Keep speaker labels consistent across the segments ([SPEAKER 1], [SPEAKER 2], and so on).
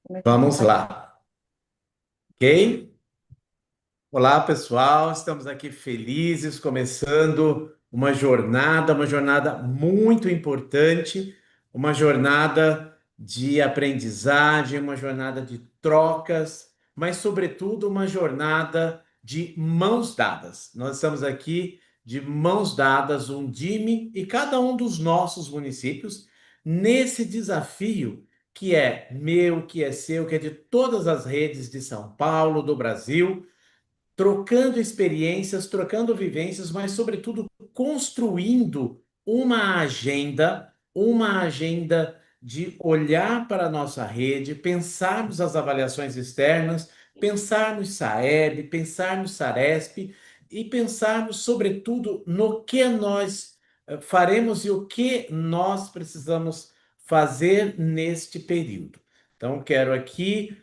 [SPEAKER 1] Como é que
[SPEAKER 2] Vamos
[SPEAKER 1] vai?
[SPEAKER 2] lá, ok? Olá, pessoal. Estamos aqui felizes, começando uma jornada muito importante, uma jornada de aprendizagem, uma jornada de trocas, mas, sobretudo, uma jornada de mãos dadas. Nós estamos aqui de mãos dadas, um time e cada um dos nossos municípios, nesse desafio que é meu, que é seu, que é de todas as redes de São Paulo, do Brasil, trocando experiências, trocando vivências, mas, sobretudo, construindo uma agenda de olhar para a nossa rede, pensarmos as avaliações externas, pensar no SAEB, pensar no SARESP e pensarmos, sobretudo, no que nós faremos e o que nós precisamos fazer neste período. Então, quero aqui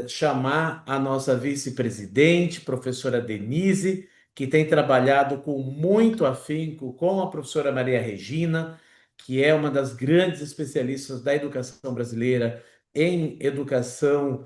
[SPEAKER 2] chamar a nossa vice-presidente, professora Denise, que tem trabalhado com muito afinco com a professora Maria Regina, que é uma das grandes especialistas da educação brasileira em educação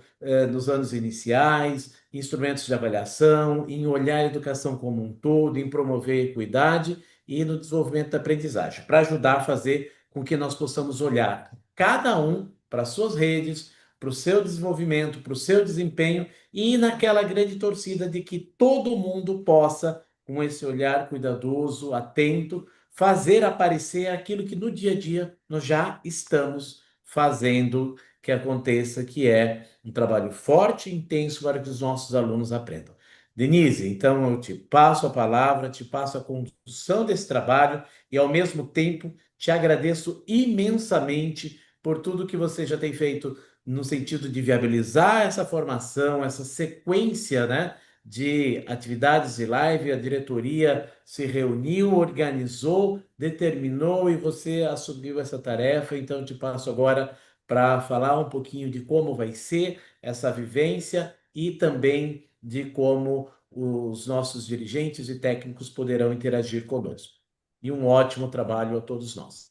[SPEAKER 2] nos anos iniciais, instrumentos de avaliação, em olhar a educação como um todo, em promover a equidade e no desenvolvimento da aprendizagem, para ajudar a fazer com que nós possamos olhar cada um para suas redes, para o seu desenvolvimento, para o seu desempenho e naquela grande torcida de que todo mundo possa, com esse olhar cuidadoso, atento, fazer aparecer aquilo que no dia a dia nós já estamos fazendo que aconteça, que é um trabalho forte e intenso para que os nossos alunos aprendam. Denise, então eu te passo a palavra, te passo a condução desse trabalho e, ao mesmo tempo, te agradeço imensamente por tudo que você já tem feito no sentido de viabilizar essa formação, essa sequência, né, de atividades de live. A diretoria se reuniu, organizou, determinou e você assumiu essa tarefa. Então, eu te passo agora para falar um pouquinho de como vai ser essa vivência e também de como os nossos dirigentes e técnicos poderão interagir conosco. E um ótimo trabalho a todos nós.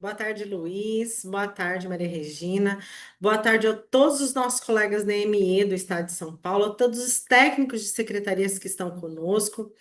[SPEAKER 1] Boa tarde, Luiz. Boa tarde, Maria Regina. Boa tarde a todos os nossos colegas da ME do Estado de São Paulo, a todos os técnicos de secretarias que estão conosco.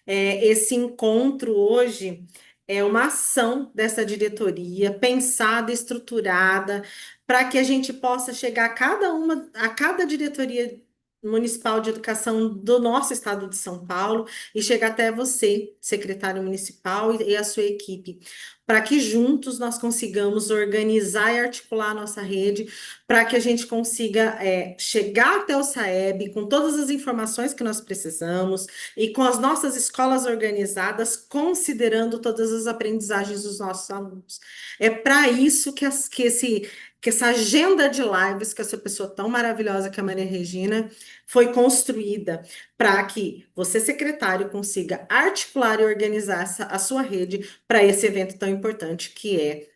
[SPEAKER 1] Esse encontro hoje é uma ação dessa diretoria, pensada, estruturada, para que a gente possa chegar a cada diretoria municipal de educação do nosso estado de São Paulo e chegar até você, secretário municipal, e a sua equipe, para que juntos nós consigamos organizar e articular a nossa rede, para que a gente consiga chegar até o SAEB com todas as informações que nós precisamos e com as nossas escolas organizadas, considerando todas as aprendizagens dos nossos alunos. É para isso que essa agenda de lives, que essa pessoa tão maravilhosa que é a Maria Regina, foi construída para que você, secretário, consiga articular e organizar a sua rede para esse evento tão importante que é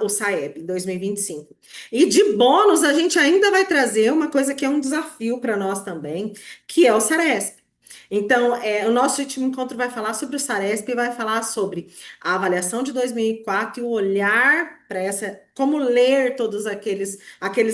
[SPEAKER 1] o SAEB 2025. E de bônus, a gente ainda vai trazer uma coisa que é um desafio para nós também, que é o SARESP. Então, o nosso último encontro vai falar sobre o SARESP e vai falar sobre a avaliação de 2004 e o olhar para essa, como ler todos aqueles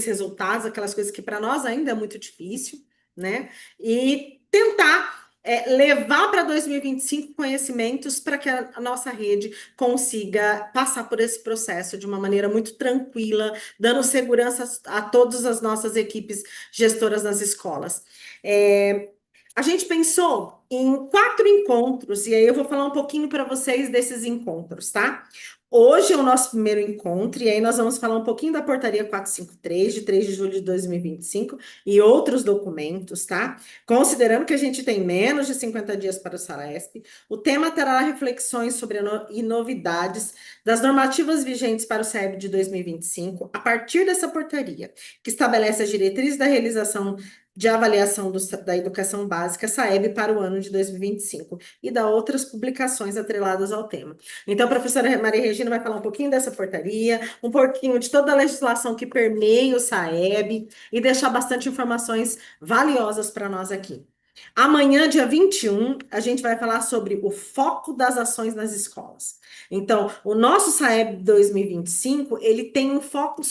[SPEAKER 1] resultados, aquelas coisas que para nós ainda é muito difícil, né? E tentar levar para 2025 conhecimentos para que a nossa rede consiga passar por esse processo de uma maneira muito tranquila, dando segurança a todas as nossas equipes gestoras nas escolas. É, a gente pensou em 4 encontros, e aí eu vou falar um pouquinho para vocês desses encontros, tá? Hoje é o nosso primeiro encontro, e aí nós vamos falar um pouquinho da Portaria 453, de 3 de julho de 2025, e outros documentos, tá? Considerando que a gente tem menos de 50 dias para o SARESP, o tema terá reflexões sobre e novidades das normativas vigentes para o SAEB de 2025, a partir dessa portaria, que estabelece as diretrizes da realização de avaliação da educação básica, SAEB, para o ano de 2025, e da outras publicações atreladas ao tema. Então, a professora Maria Regina vai falar um pouquinho dessa portaria, um pouquinho de toda a legislação que permeia o SAEB e deixar bastante informações valiosas para nós aqui. Amanhã, dia 21, a gente vai falar sobre o foco das ações nas escolas. Então, o nosso SAEB 2025, ele tem um foco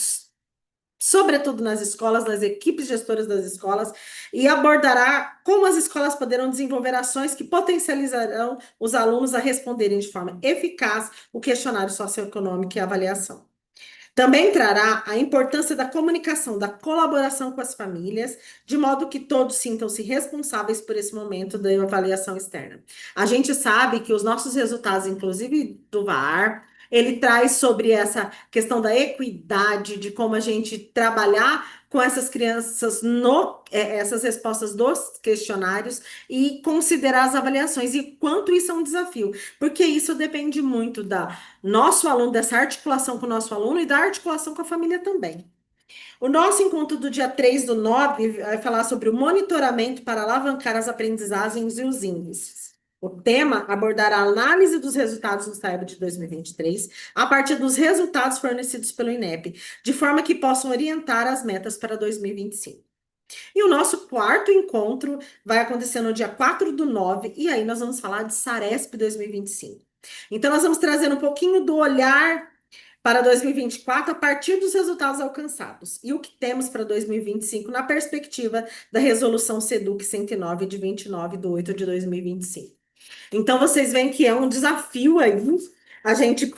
[SPEAKER 1] sobretudo nas escolas, nas equipes gestoras das escolas, e abordará como as escolas poderão desenvolver ações que potencializarão os alunos a responderem de forma eficaz o questionário socioeconômico e avaliação. Também trará a importância da comunicação, da colaboração com as famílias, de modo que todos sintam-se responsáveis por esse momento da avaliação externa. A gente sabe que os nossos resultados, inclusive do VAR, ele traz sobre essa questão da equidade, de como a gente trabalhar com essas crianças essas respostas dos questionários e considerar as avaliações e quanto isso é um desafio, porque isso depende muito da nosso aluno, dessa articulação com o nosso aluno e da articulação com a família também. O nosso encontro do dia 3/9 vai falar sobre o monitoramento para alavancar as aprendizagens e os índices. O tema abordará a análise dos resultados do SAEB de 2023 a partir dos resultados fornecidos pelo INEP, de forma que possam orientar as metas para 2025. E o nosso quarto encontro vai acontecer no dia 4/9, e aí nós vamos falar de Saresp 2025. Então, nós vamos trazer um pouquinho do olhar para 2024 a partir dos resultados alcançados e o que temos para 2025 na perspectiva da Resolução SEDUC 109 de 29/8/2025. Então, vocês veem que é um desafio aí a gente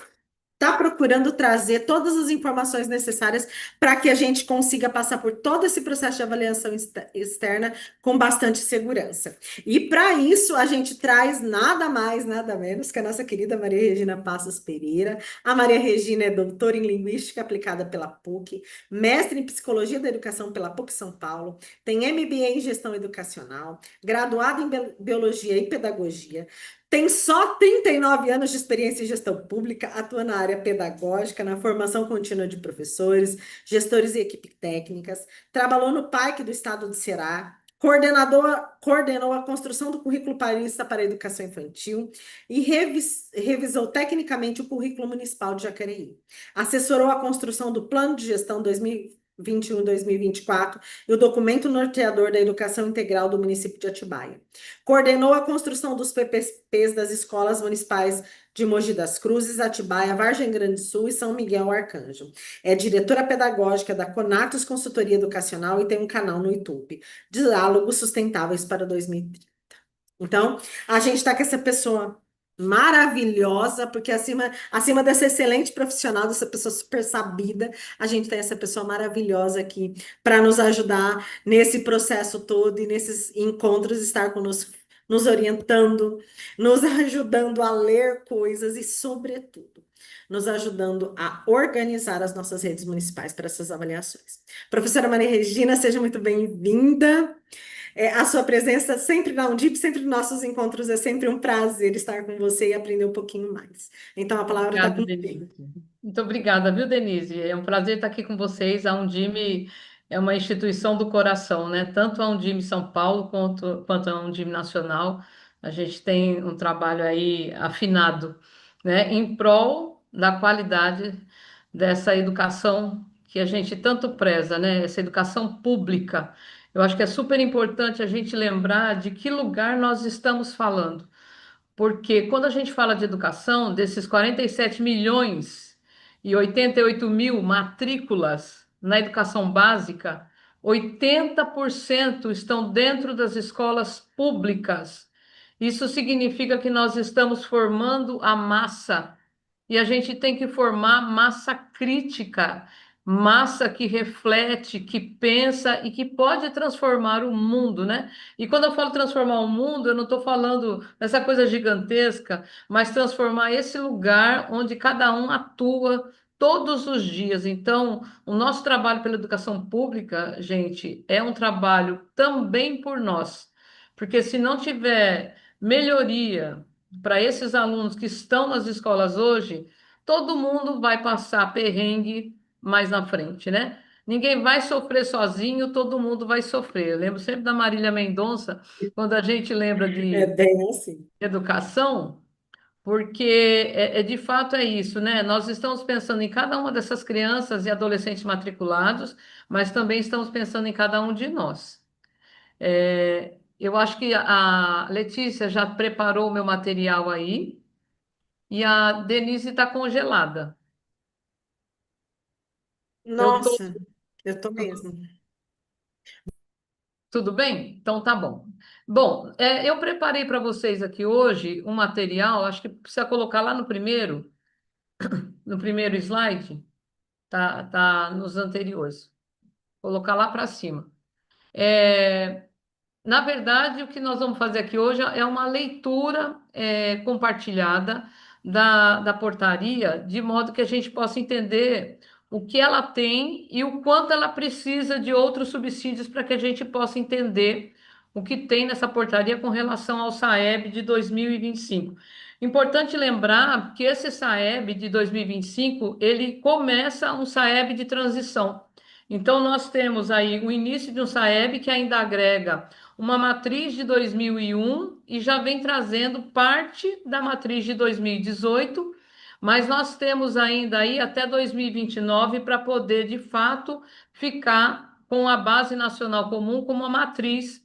[SPEAKER 1] está procurando trazer todas as informações necessárias para que a gente consiga passar por todo esse processo de avaliação externa com bastante segurança. E para isso, a gente traz nada mais, nada menos que a nossa querida Maria Regina Passos Pereira. A Maria Regina é doutora em Linguística aplicada pela PUC, mestre em Psicologia da Educação pela PUC São Paulo, tem MBA em Gestão Educacional, graduada em Biologia e Pedagogia, tem só 39 anos de experiência em gestão pública, atua na área pedagógica, na formação contínua de professores, gestores e equipe técnicas, trabalhou no PAEC do Estado do Ceará, coordenou a construção do currículo paulista para a educação infantil e revisou tecnicamente o currículo municipal de Jacareí. Assessorou a construção do Plano de Gestão 2021 e 2024 e o documento norteador da educação integral do município de Atibaia. Coordenou a construção dos PPPs das escolas municipais de Mogi das Cruzes, Atibaia, Vargem Grande do Sul e São Miguel Arcanjo. É diretora pedagógica da Conatos Consultoria Educacional e tem um canal no YouTube, Diálogos Sustentáveis para 2030. Então, a gente está com essa pessoa maravilhosa, porque acima dessa excelente profissional, dessa pessoa super sabida, a gente tem essa pessoa maravilhosa aqui para nos ajudar nesse processo todo e nesses encontros, estar conosco, nos orientando, nos ajudando a ler coisas e, sobretudo, nos ajudando a organizar as nossas redes municipais para essas avaliações. Professora Maria Regina, seja muito bem-vinda. A sua presença sempre na Undip, sempre nos nossos encontros, é sempre um prazer estar com você e aprender um pouquinho mais. Então, a palavra está
[SPEAKER 3] Obrigada,
[SPEAKER 1] contigo.
[SPEAKER 3] Denise. Muito obrigada, viu, Denise? É um prazer estar aqui com vocês. A Undime é uma instituição do coração, né? Tanto a Undime São Paulo quanto a Undime Nacional. A gente tem um trabalho aí afinado, né? Em prol da qualidade dessa educação que a gente tanto preza, né? Essa educação pública. Eu acho que é super importante a gente lembrar de que lugar nós estamos falando. Porque quando a gente fala de educação, desses 47 milhões e 88 mil matrículas na educação básica, 80% estão dentro das escolas públicas. Isso significa que nós estamos formando a massa e a gente tem que formar massa crítica, massa que reflete, que pensa e que pode transformar o mundo, né? E quando eu falo transformar o mundo, eu não estou falando dessa coisa gigantesca, mas transformar esse lugar onde cada um atua todos os dias. Então, o nosso trabalho pela educação pública, gente, é um trabalho também por nós, porque se não tiver melhoria para esses alunos que estão nas escolas hoje, todo mundo vai passar perrengue mais na frente, né? Ninguém vai sofrer sozinho, todo mundo vai sofrer. Eu lembro sempre da Marília Mendonça, quando a gente lembra
[SPEAKER 1] É
[SPEAKER 3] de
[SPEAKER 1] bem assim.
[SPEAKER 3] educação, porque de fato é isso, né? Nós estamos pensando em cada uma dessas crianças e adolescentes matriculados, mas também estamos pensando em cada um de nós. Eu acho que a Letícia já preparou o meu material aí. E a Denise está congelada. Eu tô,
[SPEAKER 1] Nossa, Eu tô mesmo.
[SPEAKER 3] Tudo bem? Então tá bom. Bom, eu preparei para vocês aqui hoje um material, acho que precisa colocar lá no primeiro slide, tá nos anteriores. Colocar lá para cima. É, Na verdade, o que nós vamos fazer aqui hoje é uma leitura compartilhada da portaria, de modo que a gente possa entender o que ela tem e o quanto ela precisa de outros subsídios para que a gente possa entender o que tem nessa portaria com relação ao SAEB de 2025. Importante lembrar que esse SAEB de 2025, ele começa um SAEB de transição. Então, nós temos aí o início de um SAEB que ainda agrega uma matriz de 2001 e já vem trazendo parte da matriz de 2018, mas nós temos ainda aí até 2029 para poder, de fato, ficar com a base nacional comum como a matriz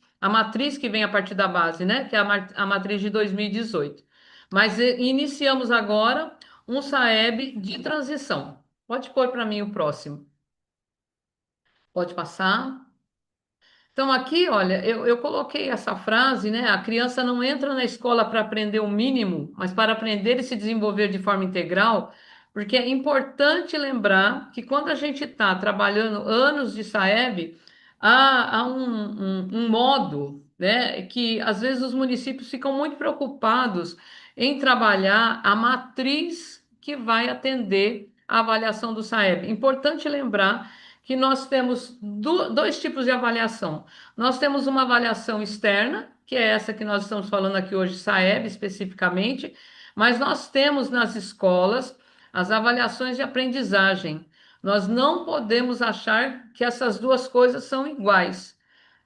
[SPEAKER 3] que vem a partir da base, né? Que é a matriz de 2018. Mas iniciamos agora um SAEB de transição. Pode pôr para mim o próximo. Pode passar. Então, aqui, olha, eu coloquei essa frase, né? A criança não entra na escola para aprender o mínimo, mas para aprender e se desenvolver de forma integral, porque é importante lembrar que quando a gente está trabalhando anos de SAEB, há um modo, né? Que às vezes os municípios ficam muito preocupados em trabalhar a matriz que vai atender a avaliação do SAEB. Importante lembrar que nós temos dois tipos de avaliação. Nós temos uma avaliação externa, que é essa que nós estamos falando aqui hoje, SAEB especificamente, mas nós temos nas escolas as avaliações de aprendizagem. Nós não podemos achar que essas duas coisas são iguais.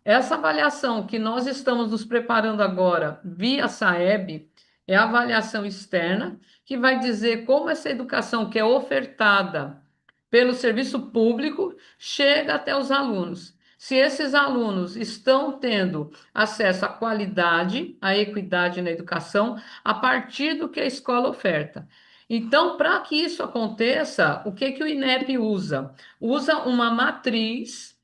[SPEAKER 3] Essa avaliação que nós estamos nos preparando agora via SAEB é a avaliação externa, que vai dizer como essa educação que é ofertada pelo serviço público chega até os alunos. Se esses alunos estão tendo acesso à qualidade, à equidade na educação, a partir do que a escola oferta. Então, para que isso aconteça, o que o INEP usa? Usa uma matriz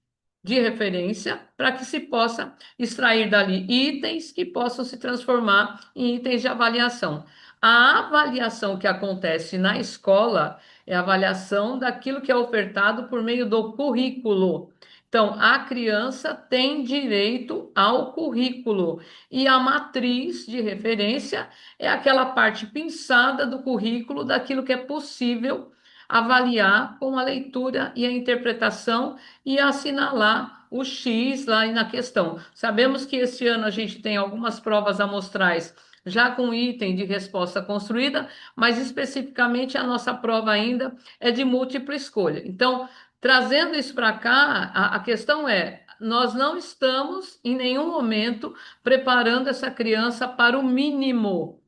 [SPEAKER 3] de referência para que se possa extrair dali itens que possam se transformar em itens de avaliação. A avaliação que acontece na escola é a avaliação daquilo que é ofertado por meio do currículo. Então, a criança tem direito ao currículo e a matriz de referência é aquela parte pinçada do currículo daquilo que é possível avaliar com a leitura e a interpretação e assinalar o X lá na questão. Sabemos que esse ano a gente tem algumas provas amostrais já com item de resposta construída, mas especificamente a nossa prova ainda é de múltipla escolha. Então, trazendo isso para cá, a questão é: nós não estamos em nenhum momento preparando essa criança para o mínimo.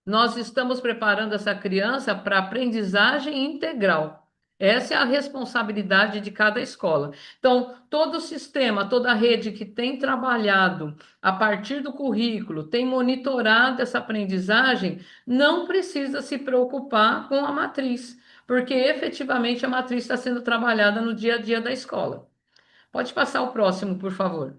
[SPEAKER 3] Nós estamos preparando essa criança para aprendizagem integral. Essa é a responsabilidade de cada escola. Então, todo o sistema, toda a rede que tem trabalhado a partir do currículo, tem monitorado essa aprendizagem, não precisa se preocupar com a matriz, porque efetivamente a matriz está sendo trabalhada no dia a dia da escola. Pode passar o próximo, por favor.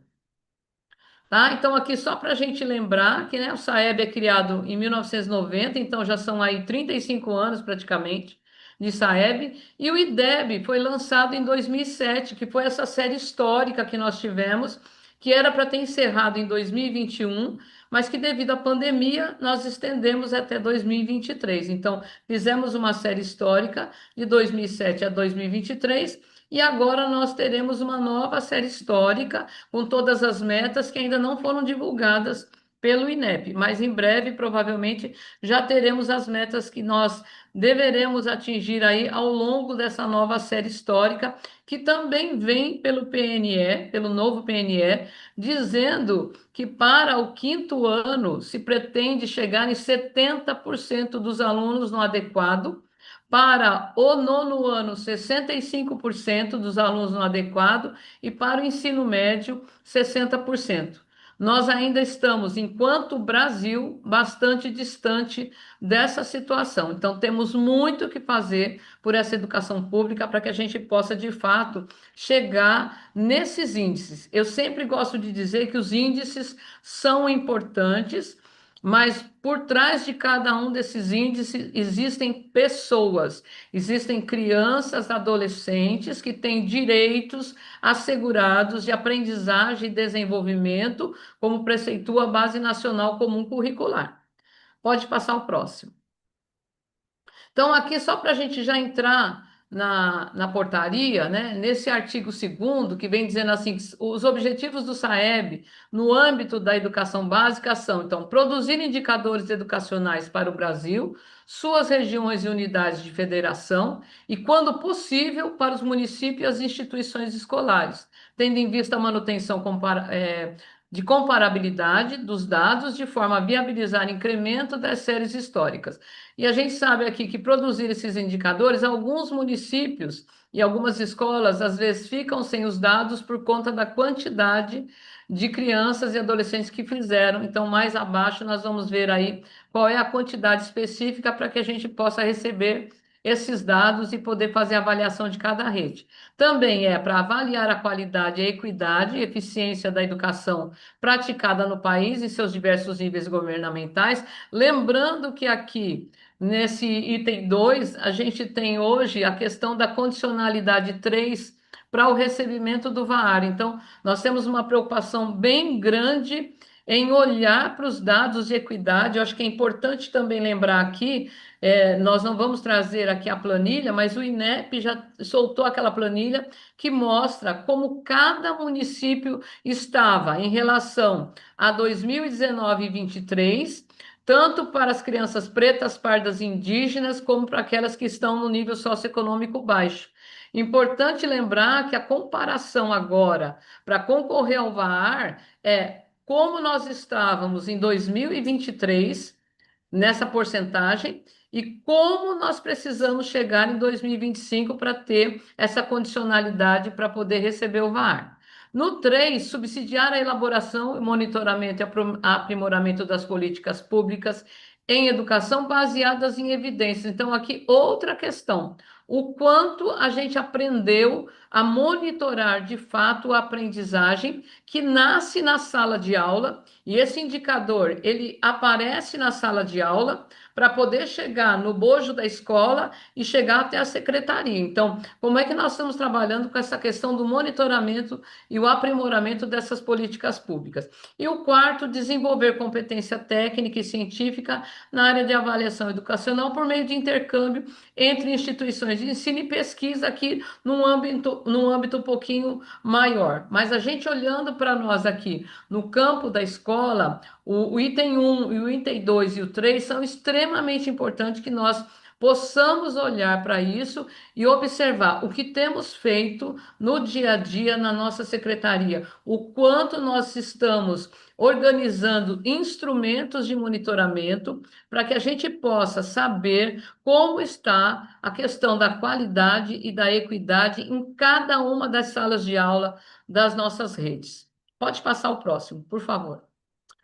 [SPEAKER 3] Tá? Então, aqui só para a gente lembrar que, né, o SAEB é criado em 1990, então já são aí 35 anos praticamente de SAEB, e o IDEB foi lançado em 2007, que foi essa série histórica que nós tivemos, que era para ter encerrado em 2021, mas que devido à pandemia nós estendemos até 2023. Então, fizemos uma série histórica de 2007 a 2023, e agora nós teremos uma nova série histórica com todas as metas que ainda não foram divulgadas pelo INEP, mas em breve, provavelmente, já teremos as metas que nós deveremos atingir aí ao longo dessa nova série histórica, que também vem pelo PNE, pelo novo PNE, dizendo que para o quinto ano se pretende chegar em 70% dos alunos no adequado, para o nono ano, 65% dos alunos no adequado, e para o ensino médio, 60%. nós ainda estamos, enquanto Brasil, bastante distante dessa situação. Então, temos muito o que fazer por essa educação pública para que a gente possa, de fato, chegar nesses índices. Eu sempre gosto de dizer que os índices são importantes, mas por trás de cada um desses índices existem pessoas, existem crianças, adolescentes que têm direitos assegurados de aprendizagem e desenvolvimento, como preceitua a Base Nacional Comum Curricular. Pode passar o próximo. Então, aqui, só para a gente já entrar na portaria, né, nesse artigo 2º, que vem dizendo assim, que os objetivos do SAEB no âmbito da educação básica são, então, produzir indicadores educacionais para o Brasil, suas regiões e unidades de federação, e, quando possível, para os municípios e as instituições escolares, tendo em vista a manutenção de comparabilidade dos dados, de forma a viabilizar incremento das séries históricas. E a gente sabe aqui que produzir esses indicadores, alguns municípios e algumas escolas, às vezes, ficam sem os dados por conta da quantidade de crianças e adolescentes que fizeram. Então, mais abaixo, nós vamos ver aí qual é a quantidade específica para que a gente possa receber esses dados e poder fazer a avaliação de cada rede. Também é para avaliar a qualidade, a equidade e eficiência da educação praticada no país em seus diversos níveis governamentais. Lembrando que aqui, nesse item 2, a gente tem hoje a questão da condicionalidade 3 para o recebimento do VAR. Então, nós temos uma preocupação bem grande em olhar para os dados de equidade. Eu acho que é importante também lembrar aqui, nós não vamos trazer aqui a planilha, mas o INEP já soltou aquela planilha que mostra como cada município estava em relação a 2019 e 23, tanto para as crianças pretas, pardas e indígenas, como para aquelas que estão no nível socioeconômico baixo. Importante lembrar que a comparação agora para concorrer ao VAR é como nós estávamos em 2023 nessa porcentagem e como nós precisamos chegar em 2025 para ter essa condicionalidade para poder receber o VAR. No 3, subsidiar a elaboração, monitoramento e aprimoramento das políticas públicas em educação baseadas em evidências. Então, aqui outra questão: o quanto a gente aprendeu a monitorar de fato a aprendizagem que nasce na sala de aula, e esse indicador ele aparece na sala de aula para poder chegar no bojo da escola e chegar até a secretaria. Então, como é que nós estamos trabalhando com essa questão do monitoramento e o aprimoramento dessas políticas públicas? E o 4, desenvolver competência técnica e científica na área de avaliação educacional por meio de intercâmbio entre instituições de ensino e pesquisa aqui num âmbito um pouquinho maior. Mas a gente olhando para nós aqui no campo da escola, o item 1 e o item 2 e o 3 são extremamente importantes que nós possamos olhar para isso e observar o que temos feito no dia a dia na nossa secretaria, o quanto nós estamos organizando instrumentos de monitoramento para que a gente possa saber como está a questão da qualidade e da equidade em cada uma das salas de aula das nossas redes. Pode passar o próximo, por favor.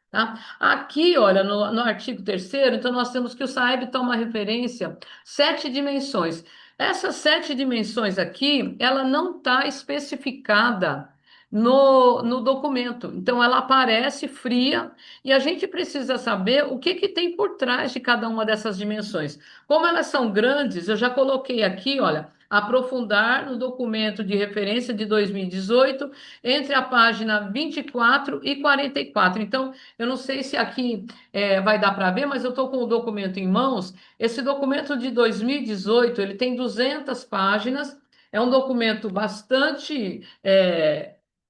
[SPEAKER 3] Tá? Aqui, olha, no artigo 3º, então nós temos que o SAEB toma referência 7 dimensões. Essas 7 dimensões aqui, ela não está especificada no documento. Então, ela aparece fria e a gente precisa saber o que tem por trás de cada uma dessas dimensões. Como elas são grandes, eu já coloquei aqui, olha, aprofundar no documento de referência de 2018, entre a página 24 e 44. Então, eu não sei se aqui vai dar para ver, mas eu estou com o documento em mãos. Esse documento de 2018, ele tem 200 páginas, é um documento bastante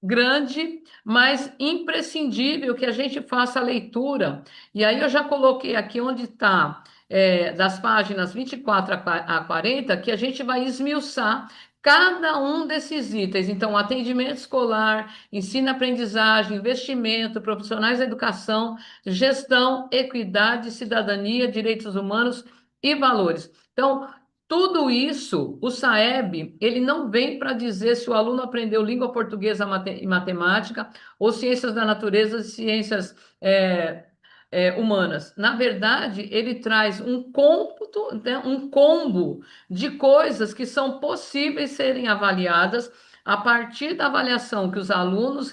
[SPEAKER 3] grande, mas imprescindível que a gente faça a leitura. E aí eu já coloquei aqui onde está, das páginas 24 a 40, que a gente vai esmiuçar cada um desses itens. Então, atendimento escolar, ensino-aprendizagem, investimento, profissionais da educação, gestão, equidade, cidadania, direitos humanos e valores. Então, Tudo isso, o SAEB, ele não vem para dizer se o aluno aprendeu língua portuguesa e matemática, ou ciências da natureza e ciências humanas. Na verdade, ele traz um cômputo, né, um combo de coisas que são possíveis serem avaliadas a partir da avaliação que os alunos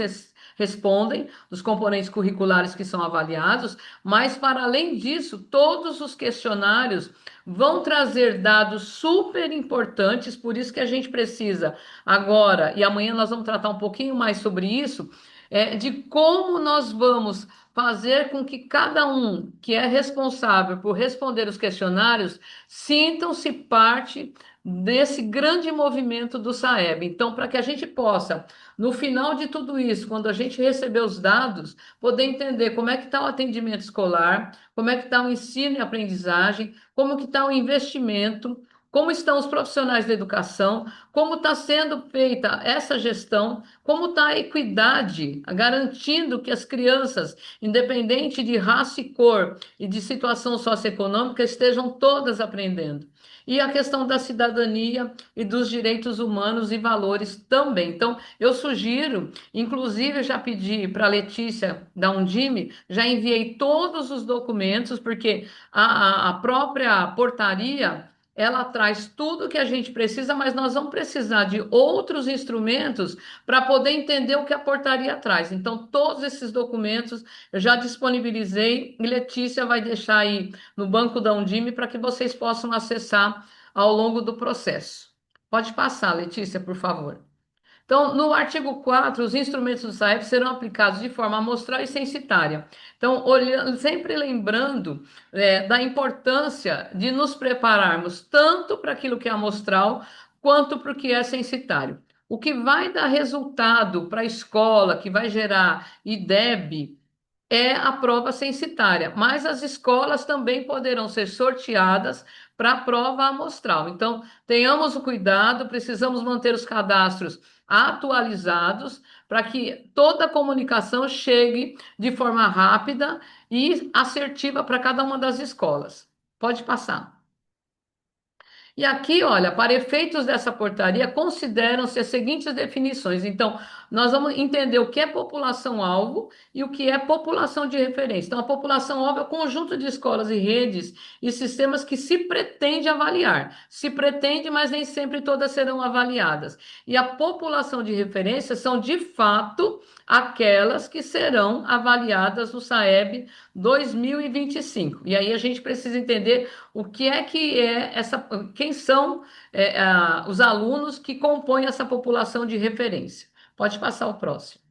[SPEAKER 3] respondem, dos componentes curriculares que são avaliados, mas, para além disso, todos os questionários vão trazer dados super importantes, por isso que a gente precisa agora, e amanhã nós vamos tratar um pouquinho mais sobre isso, de como nós vamos fazer com que cada um que é responsável por responder os questionários sintam-se parte desse grande movimento do SAEB. Então, para que a gente possa, no final de tudo isso, quando a gente receber os dados, poder entender como é que está o atendimento escolar, como é que está o ensino e aprendizagem, como que está o investimento, como estão os profissionais da educação, como está sendo feita essa gestão, como está a equidade, garantindo que as crianças, independente de raça e cor e de situação socioeconômica, estejam todas aprendendo. E a questão da cidadania e dos direitos humanos e valores também. Então, eu sugiro, inclusive, eu já pedi para a Letícia da Undime, já enviei todos os documentos, porque a própria portaria ela traz tudo que a gente precisa, mas nós vamos precisar de outros instrumentos para poder entender o que a portaria traz. Então, todos esses documentos eu já disponibilizei e Letícia vai deixar aí no banco da Undime para que vocês possam acessar ao longo do processo. Pode passar, Letícia, por favor. Então, no artigo 4, os instrumentos do SAEP serão aplicados de forma amostral e censitária. Então, olhando, sempre lembrando da importância de nos prepararmos tanto para aquilo que é amostral, quanto para o que é censitário. O que vai dar resultado para a escola, que vai gerar IDEB, é a prova censitária, mas as escolas também poderão ser sorteadas para a prova amostral. Então, tenhamos o cuidado, precisamos manter os cadastros atualizados para que toda a comunicação chegue de forma rápida e assertiva para cada uma das escolas. Pode passar. E aqui, olha, para efeitos dessa portaria, consideram-se as seguintes definições. Então, nós vamos entender o que é população-alvo e o que é população de referência. Então, a população-alvo é o conjunto de escolas e redes e sistemas que se pretende avaliar. Se pretende, mas nem sempre todas serão avaliadas. E a população de referência são, de fato, aquelas que serão avaliadas no SAEB 2025. E aí a gente precisa entender o que é essa, quem são os alunos que compõem essa população de referência. Pode passar o próximo.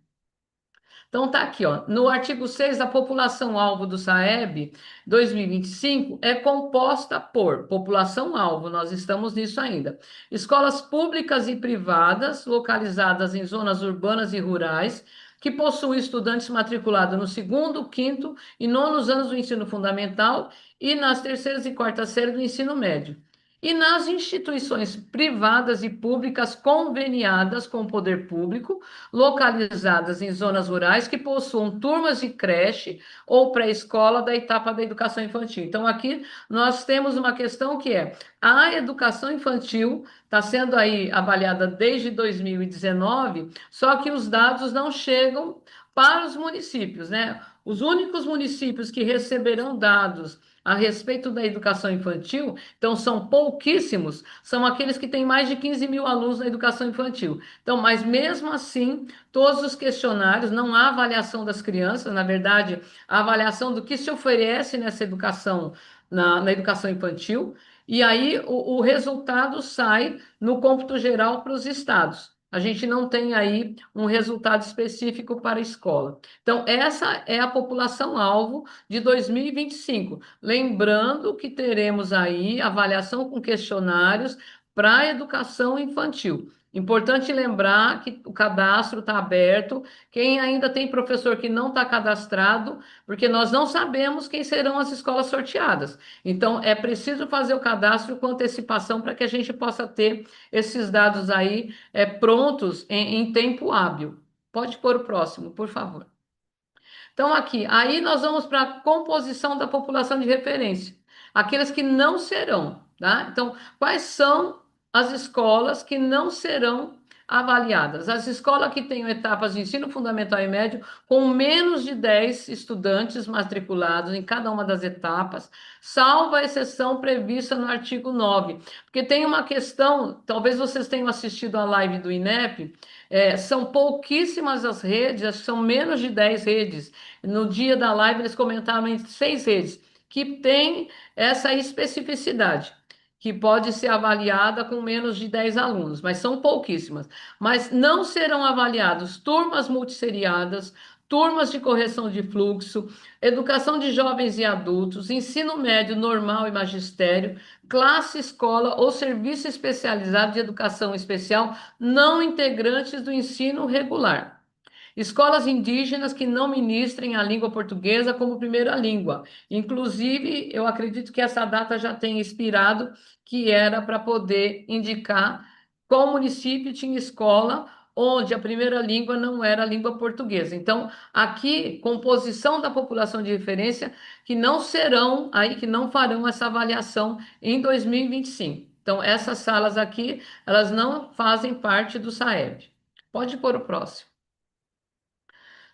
[SPEAKER 3] Então tá aqui, ó, no artigo 6, a população-alvo do SAEB 2025 é composta por população-alvo, nós estamos nisso ainda. Escolas públicas e privadas localizadas em zonas urbanas e rurais que possuem estudantes matriculados no segundo, quinto e nonos anos do ensino fundamental e nas terceiras e quartas séries do ensino médio. E nas instituições privadas e públicas conveniadas com o poder público, localizadas em zonas rurais que possuam turmas de creche ou pré-escola da etapa da educação infantil. Então, aqui nós temos uma questão que é a educação infantil está sendo aí avaliada desde 2019, só que os dados não chegam para os municípios, né? Os únicos municípios que receberão dados a respeito da educação infantil, então são pouquíssimos, são aqueles que têm mais de 15 mil alunos na educação infantil. Então, mas mesmo assim, todos os questionários, não há avaliação das crianças, na verdade, a avaliação do que se oferece nessa educação, na educação infantil, e aí o resultado sai no cômputo geral para os estados. A gente não tem aí um resultado específico para a escola. Então, essa é a população-alvo de 2025. Lembrando que teremos aí avaliação com questionários para a educação infantil. Importante lembrar que o cadastro está aberto. Quem ainda tem professor que não está cadastrado, porque nós não sabemos quem serão as escolas sorteadas. Então, é preciso fazer o cadastro com antecipação para que a gente possa ter esses dados aí prontos em tempo hábil. Pode pôr o próximo, por favor. Então, aqui, aí nós vamos para a composição da população de referência. aqueles que não serão, tá? Então, quais são as escolas que não serão avaliadas? As escolas que têm etapas de ensino fundamental e médio com menos de 10 estudantes matriculados em cada uma das etapas, salvo a exceção prevista no artigo 9. Porque tem uma questão, talvez vocês tenham assistido a live do INEP, são pouquíssimas as redes, acho que são menos de 10 redes. No dia da live eles comentaram em 6 redes, que tem essa especificidade, que pode ser avaliada com menos de 10 alunos, mas são pouquíssimas. Mas não serão avaliados turmas multisseriadas, turmas de correção de fluxo, educação de jovens e adultos, ensino médio normal e magistério, classe escola ou serviço especializado de educação especial não integrantes do ensino regular. Escolas indígenas que não ministrem a língua portuguesa como primeira língua. Inclusive, eu acredito que essa data já tenha expirado, que era para poder indicar qual município tinha escola onde a primeira língua não era a língua portuguesa. Então, aqui, composição da população de referência que não serão, aí que não farão essa avaliação em 2025. Então, essas salas aqui, elas não fazem parte do SAEB. Pode pôr o próximo.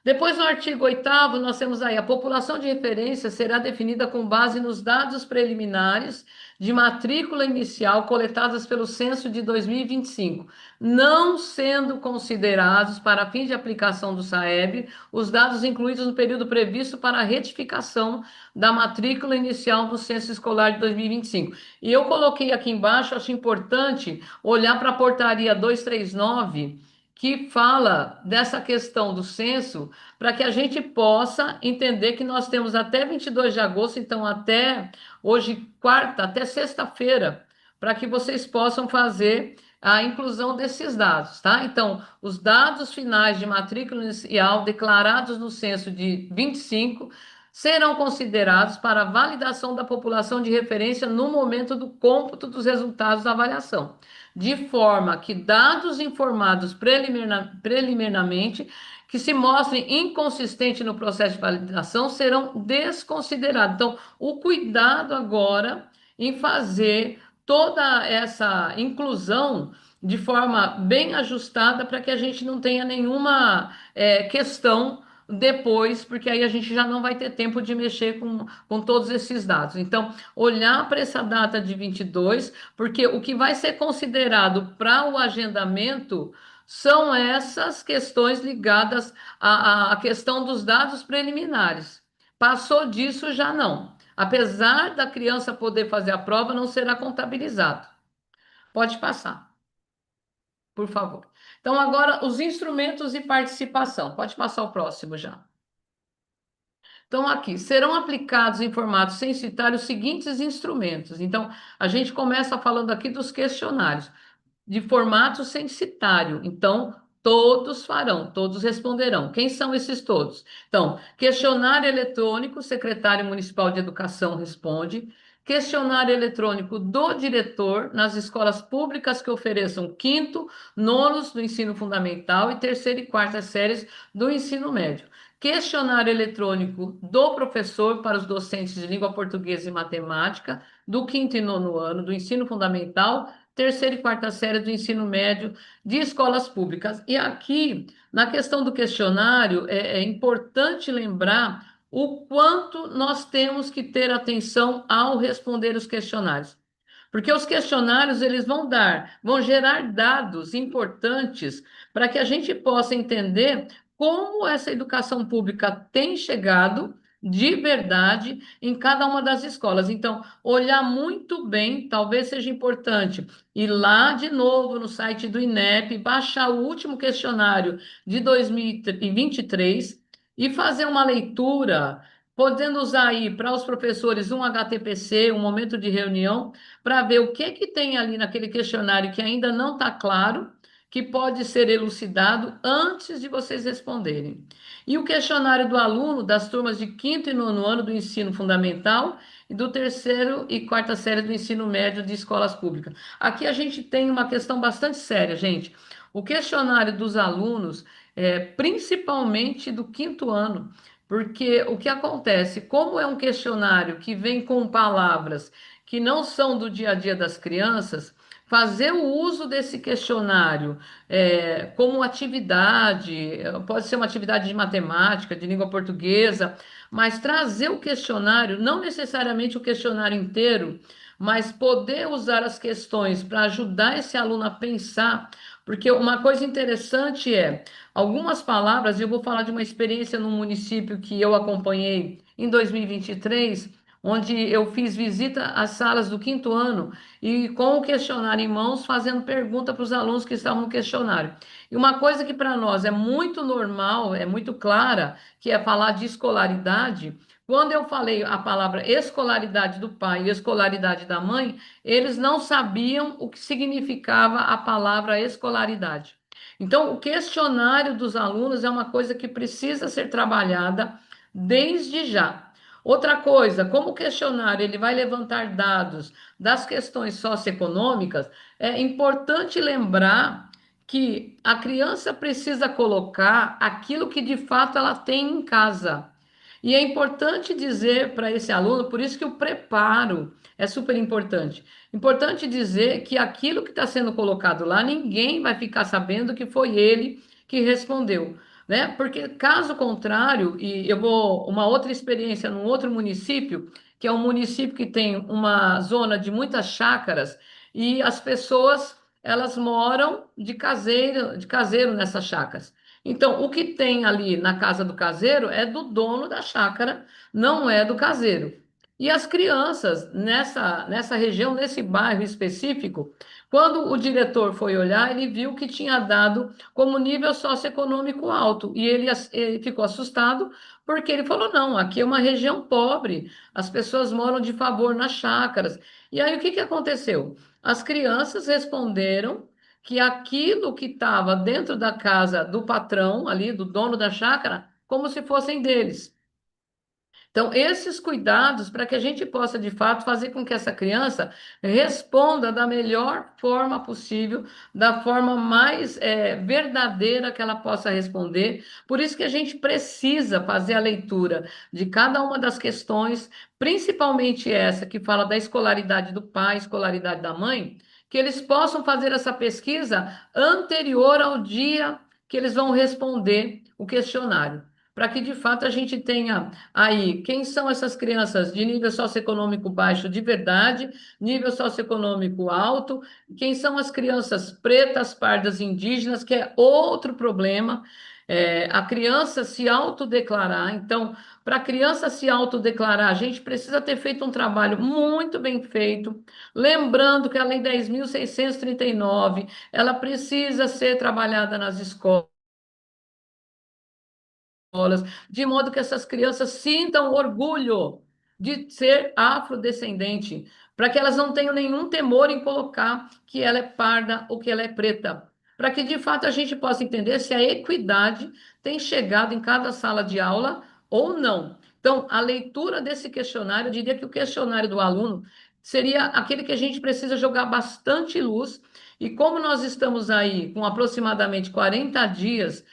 [SPEAKER 3] Depois, no artigo 8º, nós temos aí a população de referência será definida com base nos dados preliminares de matrícula inicial coletadas pelo censo de 2025, não sendo considerados para fim de aplicação do SAEB os dados incluídos no período previsto para a retificação da matrícula inicial do censo escolar de 2025. E eu coloquei aqui embaixo, acho importante olhar para a portaria 239, que fala dessa questão do censo, para que a gente possa entender que nós temos até 22 de agosto, então até hoje, quarta, até sexta-feira, para que vocês possam fazer a inclusão desses dados, tá? Então, os dados finais de matrícula inicial declarados no censo de 25 serão considerados para a validação da população de referência no momento do cômputo dos resultados da avaliação, de forma que dados informados preliminarmente que se mostrem inconsistentes no processo de validação serão desconsiderados. Então, o cuidado agora em fazer toda essa inclusão de forma bem ajustada para que a gente não tenha nenhuma questão depois, porque aí a gente já não vai ter tempo de mexer com todos esses dados. Então, olhar para essa data de 22, porque o que vai ser considerado para o agendamento são essas questões ligadas à questão dos dados preliminares. Passou disso, já não. Apesar da criança poder fazer a prova, não será contabilizado. Pode passar, por favor. Então, agora, os instrumentos de participação. Pode passar o próximo já. Então, aqui, serão aplicados em formato censitário os seguintes instrumentos. Então, a gente começa falando aqui dos questionários de formato censitário. Então, todos farão, todos responderão. Quem são esses todos? Então, questionário eletrônico, secretário municipal de educação responde. Questionário eletrônico do diretor nas escolas públicas que ofereçam quinto, nonos do ensino fundamental e terceira e quarta séries do ensino médio. Questionário eletrônico do professor para os docentes de língua portuguesa e matemática do quinto e nono ano do ensino fundamental, terceira e quarta série do ensino médio de escolas públicas. E aqui, na questão do questionário, é importante lembrar o quanto nós temos que ter atenção ao responder os questionários. Porque os questionários eles vão gerar dados importantes para que a gente possa entender como essa educação pública tem chegado de verdade em cada uma das escolas. Então, olhar muito bem, talvez seja importante ir lá de novo no site do INEP, baixar o último questionário de 2023 e fazer uma leitura, podendo usar aí para os professores um HTPC, um momento de reunião, para ver o que que tem ali naquele questionário que ainda não está claro, que pode ser elucidado antes de vocês responderem. E o questionário do aluno das turmas de quinto e nono ano do ensino fundamental e do terceiro e quarta série do ensino médio de escolas públicas. Aqui a gente tem uma questão bastante séria, gente. O questionário dos alunos, principalmente do quinto ano, Porque o que acontece, como é um questionário que vem com palavras que não são do dia a dia das crianças, fazer o uso desse questionário como atividade, pode ser uma atividade de matemática, de língua portuguesa, mas trazer o questionário, não necessariamente o questionário inteiro, mas poder usar as questões para ajudar esse aluno a pensar, porque uma coisa interessante é algumas palavras, eu vou falar de uma experiência no município que eu acompanhei em 2023, onde eu fiz visita às salas do quinto ano e com o questionário em mãos, fazendo pergunta para os alunos que estavam no questionário. E uma coisa que para nós é muito normal, é muito clara, que é falar de escolaridade. Quando eu falei a palavra escolaridade do pai e escolaridade da mãe, eles não sabiam o que significava a palavra escolaridade. Então, o questionário dos alunos é uma coisa que precisa ser trabalhada desde já. Outra coisa, como o questionário ele vai levantar dados das questões socioeconômicas, é importante lembrar que a criança precisa colocar aquilo que de fato ela tem em casa. E é importante dizer para esse aluno, por isso que o preparo é super importante. Importante dizer que aquilo que está sendo colocado lá, ninguém vai ficar sabendo que foi ele que respondeu, né? Porque caso contrário, e eu vou uma outra experiência num outro município, que é um município que tem uma zona de muitas chácaras e as pessoas elas moram de caseiro nessas chácaras. Então, o que tem ali na casa do caseiro é do dono da chácara, não é do caseiro. E as crianças nessa região, nesse bairro específico, quando o diretor foi olhar, ele viu que tinha dado como nível socioeconômico alto. E ele ficou assustado, porque ele falou: não, aqui é uma região pobre, as pessoas moram de favor nas chácaras. E aí o que que aconteceu? As crianças responderam que aquilo que estava dentro da casa do patrão, ali, do dono da chácara, como se fossem deles. Então, esses cuidados para que a gente possa, de fato, fazer com que essa criança responda da melhor forma possível, da forma mais verdadeira que ela possa responder. Por isso que a gente precisa fazer a leitura de cada uma das questões, principalmente essa que fala da escolaridade do pai, escolaridade da mãe, que eles possam fazer essa pesquisa anterior ao dia que eles vão responder o questionário, para que de fato a gente tenha aí quem são essas crianças de nível socioeconômico baixo de verdade, nível socioeconômico alto, quem são as crianças pretas, pardas, indígenas, que é outro problema. A criança se autodeclarar. Então, para a criança se autodeclarar, a gente precisa ter feito um trabalho muito bem feito. Lembrando que a Lei 10.639 ela precisa ser trabalhada nas escolas, de modo que essas crianças sintam orgulho de ser afrodescendente, para que elas não tenham nenhum temor em colocar que ela é parda ou que ela é preta, para que de fato a gente possa entender se a equidade tem chegado em cada sala de aula ou não. Então, a leitura desse questionário, eu diria que o questionário do aluno seria aquele que a gente precisa jogar bastante luz, e como nós estamos aí com aproximadamente 40 dias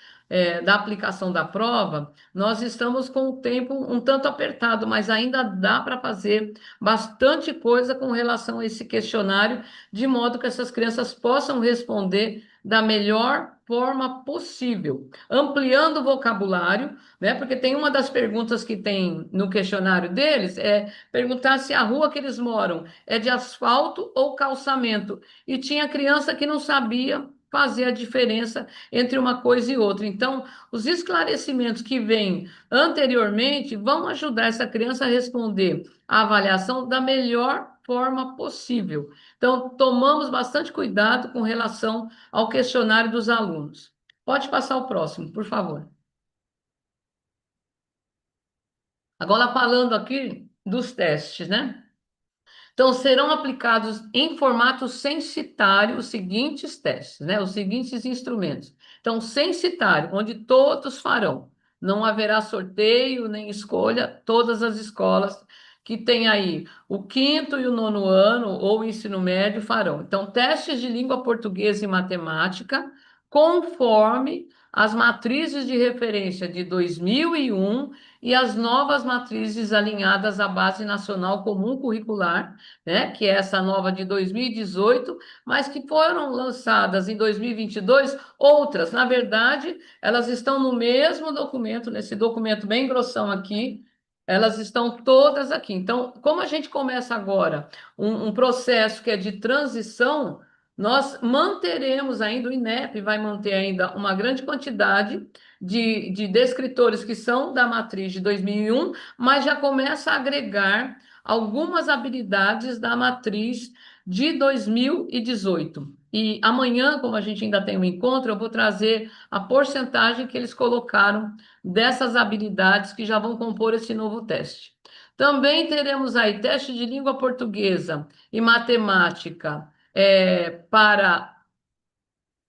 [SPEAKER 3] da aplicação da prova, nós estamos com o tempo um tanto apertado, mas ainda dá para fazer bastante coisa com relação a esse questionário, de modo que essas crianças possam responder da melhor forma possível, ampliando o vocabulário, né? Porque tem uma das perguntas que tem no questionário deles é perguntar se a rua que eles moram é de asfalto ou calçamento. E tinha criança que não sabia fazer a diferença entre uma coisa e outra. Então, os esclarecimentos que vêm anteriormente vão ajudar essa criança a responder a avaliação da melhor forma possível. Então, tomamos bastante cuidado com relação ao questionário dos alunos. Pode passar o próximo, por favor. Agora, falando aqui dos testes, né? Então, serão aplicados em formato censitário os seguintes testes, né? Os seguintes instrumentos. Então, censitário, onde todos farão. Não haverá sorteio nem escolha, todas as escolas que têm aí o quinto e o nono ano ou o ensino médio farão. Então, testes de língua portuguesa e matemática, conforme as matrizes de referência de 2001 e as novas matrizes alinhadas à Base Nacional Comum Curricular, né, que é essa nova de 2018, mas que foram lançadas em 2022, outras. Na verdade, elas estão no mesmo documento, nesse documento bem grossão aqui, elas estão todas aqui. Então, como a gente começa agora um processo que é de transição, nós manteremos ainda, o INEP vai manter ainda uma grande quantidade de descritores que são da matriz de 2001, mas já começa a agregar algumas habilidades da matriz de 2018. E amanhã, como a gente ainda tem um encontro, eu vou trazer a porcentagem que eles colocaram dessas habilidades que já vão compor esse novo teste. Também teremos aí teste de língua portuguesa e matemática para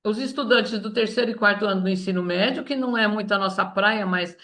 [SPEAKER 3] os estudantes do terceiro e quarto ano do ensino médio, que não é muito a nossa praia, mas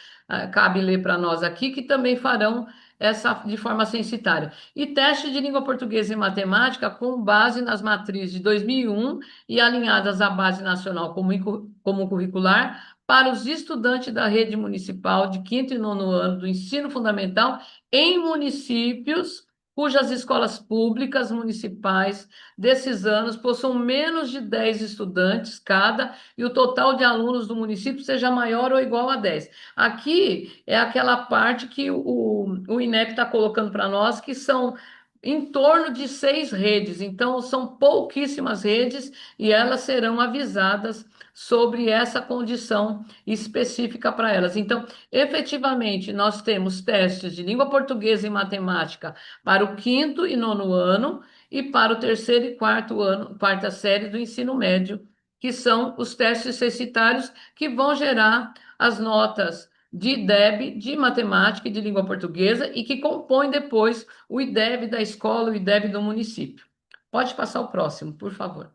[SPEAKER 3] cabe ler para nós aqui, que também farão essa de forma censitária. E teste de língua portuguesa e matemática com base nas matrizes de 2001 e alinhadas à Base Nacional Comum Curricular para os estudantes da rede municipal de quinto e nono ano do ensino fundamental em municípios cujas escolas públicas municipais desses anos possuam menos de 10 estudantes cada e o total de alunos do município seja maior ou igual a 10. Aqui é aquela parte que o INEP está colocando para nós, que são em torno de 6 redes, então são pouquíssimas redes e elas serão avisadas sobre essa condição específica para elas. Então, efetivamente, nós temos testes de língua portuguesa e matemática para o quinto e nono ano, e para o terceiro e quarto ano, quarta série do ensino médio, que são os testes censitários que vão gerar as notas de IDEB, de matemática e de língua portuguesa, e que compõem depois o IDEB da escola, o IDEB do município. Pode passar o próximo, por favor.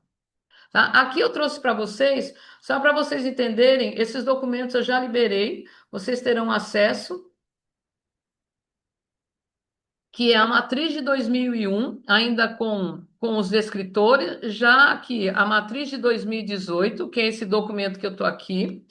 [SPEAKER 3] Tá? Aqui eu trouxe para vocês, só para vocês entenderem, esses documentos eu já liberei, vocês terão acesso, que é a matriz de 2001, ainda com os descritores, já que a matriz de 2018, que é esse documento que eu estou aqui,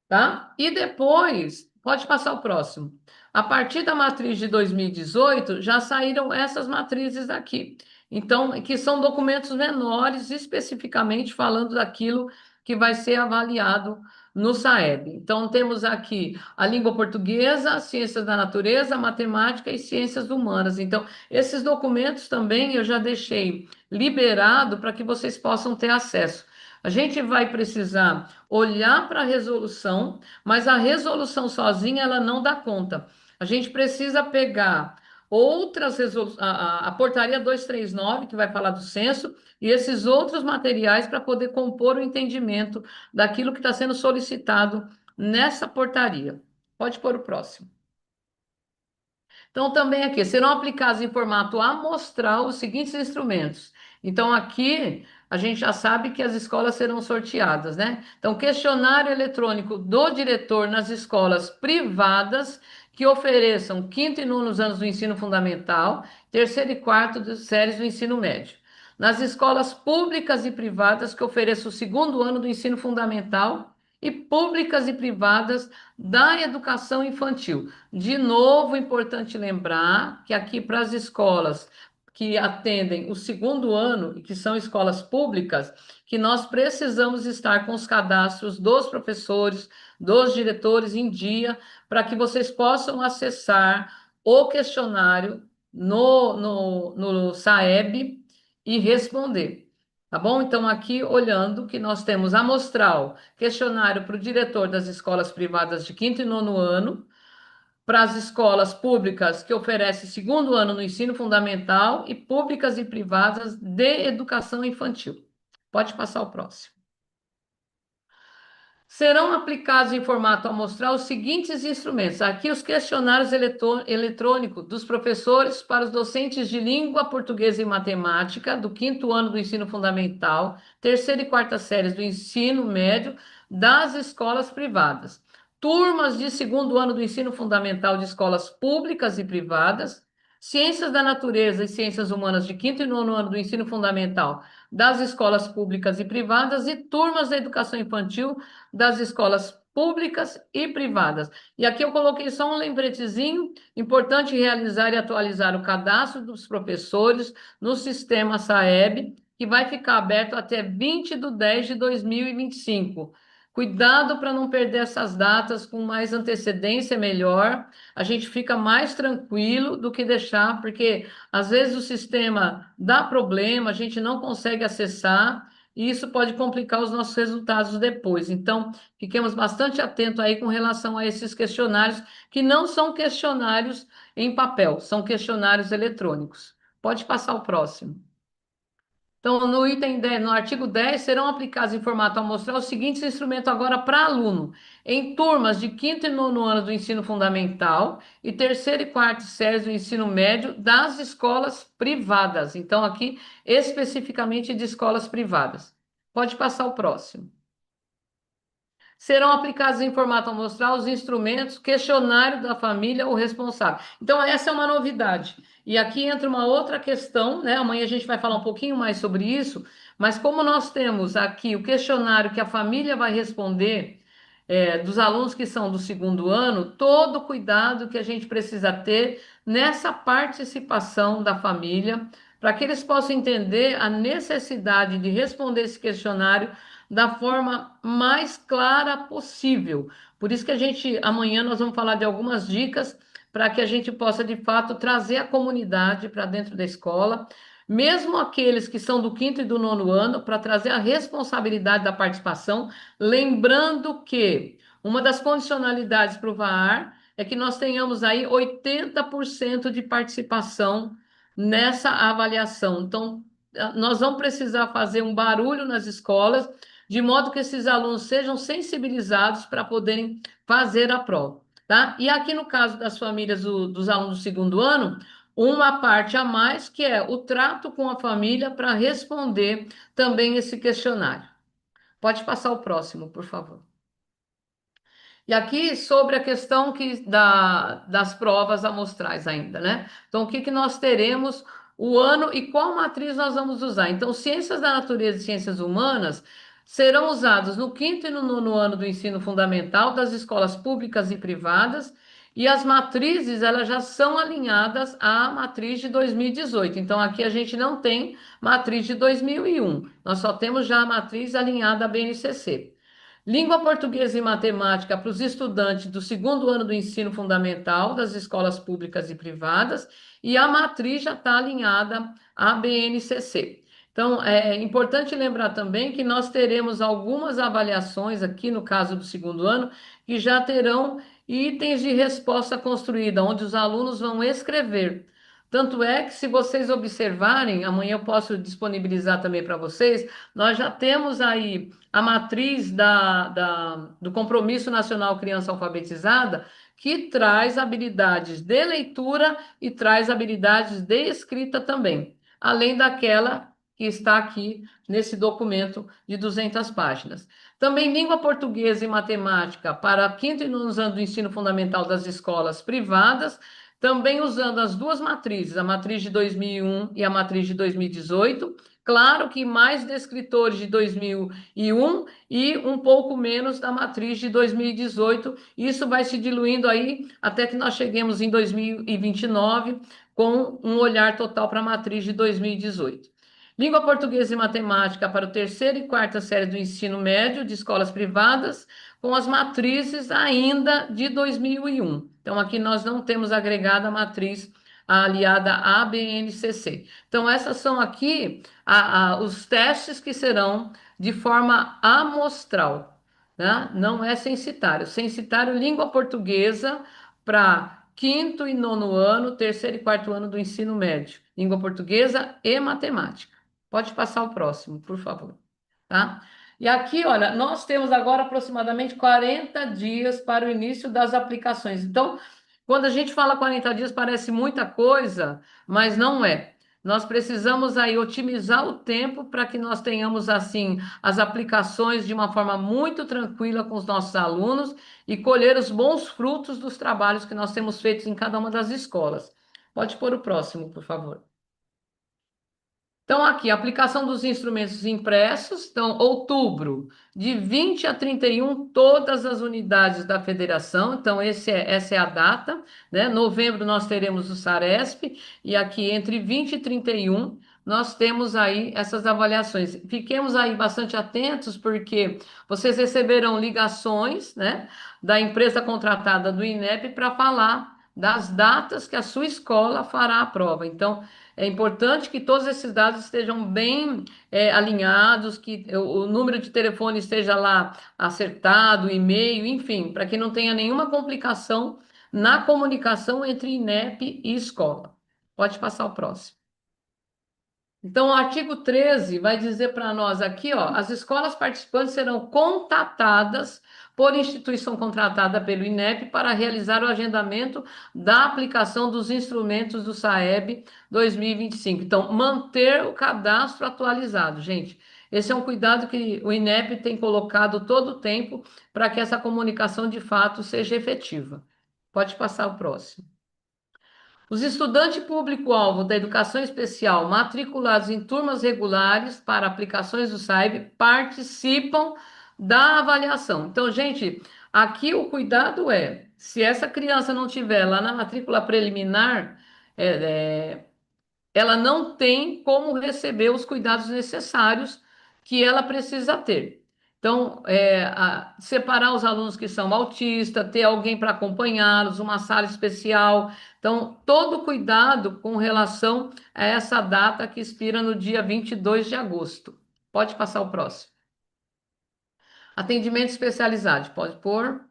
[SPEAKER 3] tá? E depois, pode passar o próximo. A partir da matriz de 2018, já saíram essas matrizes aqui. Então, que são documentos menores, especificamente falando daquilo que vai ser avaliado no SAEB. Então, temos aqui a língua portuguesa, ciências da natureza, matemática e ciências humanas. Então, esses documentos também eu já deixei liberado para que vocês possam ter acesso. A gente vai precisar olhar para a resolução, mas a resolução sozinha ela não dá conta. A gente precisa pegar outras resoluções, a portaria 239, que vai falar do censo, e esses outros materiais para poder compor o entendimento daquilo que está sendo solicitado nessa portaria. Pode pôr o próximo. Então, também aqui serão aplicados em formato amostral os seguintes instrumentos. Então, aqui a gente já sabe que as escolas serão sorteadas, né? Então, questionário eletrônico do diretor nas escolas privadas que ofereçam quinto e nono anos do ensino fundamental, terceiro e quarto séries do ensino médio. Nas escolas públicas e privadas que ofereçam o segundo ano do ensino fundamental e públicas e privadas da educação infantil. De novo, é importante lembrar que aqui para as escolas que atendem o segundo ano e que são escolas públicas, que nós precisamos estar com os cadastros dos professores, dos diretores em dia, para que vocês possam acessar o questionário no SAEB e responder. Tá bom? Então, aqui olhando que nós temos amostral, questionário para o diretor das escolas privadas de quinto e nono ano, para as escolas públicas que oferecem segundo ano no ensino fundamental e públicas e privadas de educação infantil. Pode passar o próximo. Serão aplicados em formato amostral os seguintes instrumentos. Aqui os questionários eletrônicos dos professores para os docentes de língua portuguesa e matemática do quinto ano do ensino fundamental, terceira e quarta séries do ensino médio das escolas privadas. Turmas de segundo ano do ensino fundamental de escolas públicas e privadas, ciências da natureza e ciências humanas de quinto e nono ano do ensino fundamental das escolas públicas e privadas e turmas da educação infantil das escolas públicas e privadas. E aqui eu coloquei só um lembretezinho, importante realizar e atualizar o cadastro dos professores no sistema SAEB, que vai ficar aberto até 20 de 10 de 2025. Cuidado para não perder essas datas, com mais antecedência é melhor. A gente fica mais tranquilo do que deixar, porque às vezes o sistema dá problema, a gente não consegue acessar, e isso pode complicar os nossos resultados depois. Então, fiquemos bastante atentos aí com relação a esses questionários, que não são questionários em papel, são questionários eletrônicos. Pode passar o próximo. Então, no item 10, no artigo 10, serão aplicados em formato amostral os seguintes instrumentos agora para aluno, em turmas de quinto e nono ano do ensino fundamental e terceiro e quarto séries do ensino médio das escolas privadas. Então, aqui, especificamente de escolas privadas. Pode passar o próximo. Serão aplicados em formato amostral os instrumentos, questionário da família ou responsável. Então, essa é uma novidade. E aqui entra uma outra questão, né? Amanhã a gente vai falar um pouquinho mais sobre isso, mas como nós temos aqui o questionário que a família vai responder, dos alunos que são do segundo ano, todo o cuidado que a gente precisa ter nessa participação da família, para que eles possam entender a necessidade de responder esse questionário da forma mais clara possível. Por isso que a gente, amanhã nós vamos falar de algumas dicas para que a gente possa, de fato, trazer a comunidade para dentro da escola, mesmo aqueles que são do quinto e do nono ano, para trazer a responsabilidade da participação, lembrando que uma das condicionalidades para o VAR é que nós tenhamos aí 80% de participação nessa avaliação. Então, nós vamos precisar fazer um barulho nas escolas, de modo que esses alunos sejam sensibilizados para poderem fazer a prova, tá? E aqui no caso das famílias dos alunos do segundo ano, uma parte a mais, que é o trato com a família para responder também esse questionário. Pode passar o próximo, por favor. E aqui sobre a questão das provas amostrais ainda, né? Então, o que que nós teremos o ano e qual matriz nós vamos usar? Então, ciências da natureza e ciências humanas serão usados no quinto e no nono ano do ensino fundamental das escolas públicas e privadas, e as matrizes, elas já são alinhadas à matriz de 2018. Então, aqui a gente não tem matriz de 2001, nós só temos já a matriz alinhada à BNCC. Língua portuguesa e matemática para os estudantes do segundo ano do ensino fundamental das escolas públicas e privadas, e a matriz já está alinhada à BNCC. Então, é importante lembrar também que nós teremos algumas avaliações aqui no caso do segundo ano, que já terão itens de resposta construída, onde os alunos vão escrever. Tanto é que, se vocês observarem, amanhã eu posso disponibilizar também para vocês, nós já temos aí a matriz do Compromisso Nacional Criança Alfabetizada, que traz habilidades de leitura e traz habilidades de escrita também, além daquela que está aqui nesse documento de 200 páginas. Também língua portuguesa e matemática para quinto e nono ano do ensino fundamental das escolas privadas, também usando as duas matrizes, a matriz de 2001 e a matriz de 2018. Claro que mais descritores de 2001 e um pouco menos da matriz de 2018. Isso vai se diluindo aí até que nós cheguemos em 2029 com um olhar total para a matriz de 2018. Língua portuguesa e matemática para o terceiro e quarta série do ensino médio de escolas privadas, com as matrizes ainda de 2001. Então, aqui nós não temos agregada a matriz aliada à BNCC. Então, essas são aqui os testes que serão de forma amostral, né? Não é censitário. Censitário, língua portuguesa para quinto e nono ano, terceiro e quarto ano do ensino médio. Língua portuguesa e matemática. Pode passar o próximo, por favor. Tá? E aqui, olha, nós temos agora aproximadamente 40 dias para o início das aplicações. Então, quando a gente fala 40 dias, parece muita coisa, mas não é. Nós precisamos aí otimizar o tempo para que nós tenhamos, assim, as aplicações de uma forma muito tranquila com os nossos alunos e colher os bons frutos dos trabalhos que nós temos feito em cada uma das escolas. Pode pôr o próximo, por favor. Então, aqui, aplicação dos instrumentos impressos. Então, outubro, de 20 a 31, todas as unidades da federação. Então, essa é a data, né? Novembro, nós teremos o Saresp. E aqui, entre 20 e 31, nós temos aí essas avaliações. Fiquemos aí bastante atentos, porque vocês receberão ligações, né, da empresa contratada do INEP para falar das datas que a sua escola fará a prova. Então, é importante que todos esses dados estejam bem alinhados, que o número de telefone esteja lá acertado, e-mail, enfim, para que não tenha nenhuma complicação na comunicação entre INEP e escola. Pode passar o próximo. Então, o artigo 13 vai dizer para nós aqui, ó, as escolas participantes serão contatadas por instituição contratada pelo INEP para realizar o agendamento da aplicação dos instrumentos do SAEB 2025. Então, manter o cadastro atualizado, gente. Esse é um cuidado que o INEP tem colocado todo o tempo para que essa comunicação de fato seja efetiva. Pode passar o próximo. Os estudantes público-alvo da educação especial matriculados em turmas regulares para aplicações do SAIB participam da avaliação. Então, gente, aqui o cuidado é, se essa criança não tiver lá na matrícula preliminar, é, ela não tem como receber os cuidados necessários que ela precisa ter. Então, separar os alunos que são autistas, ter alguém para acompanhá-los, uma sala especial. Então, todo cuidado com relação a essa data que expira no dia 22 de agosto. Pode passar o próximo. Atendimento especializado, pode pôr.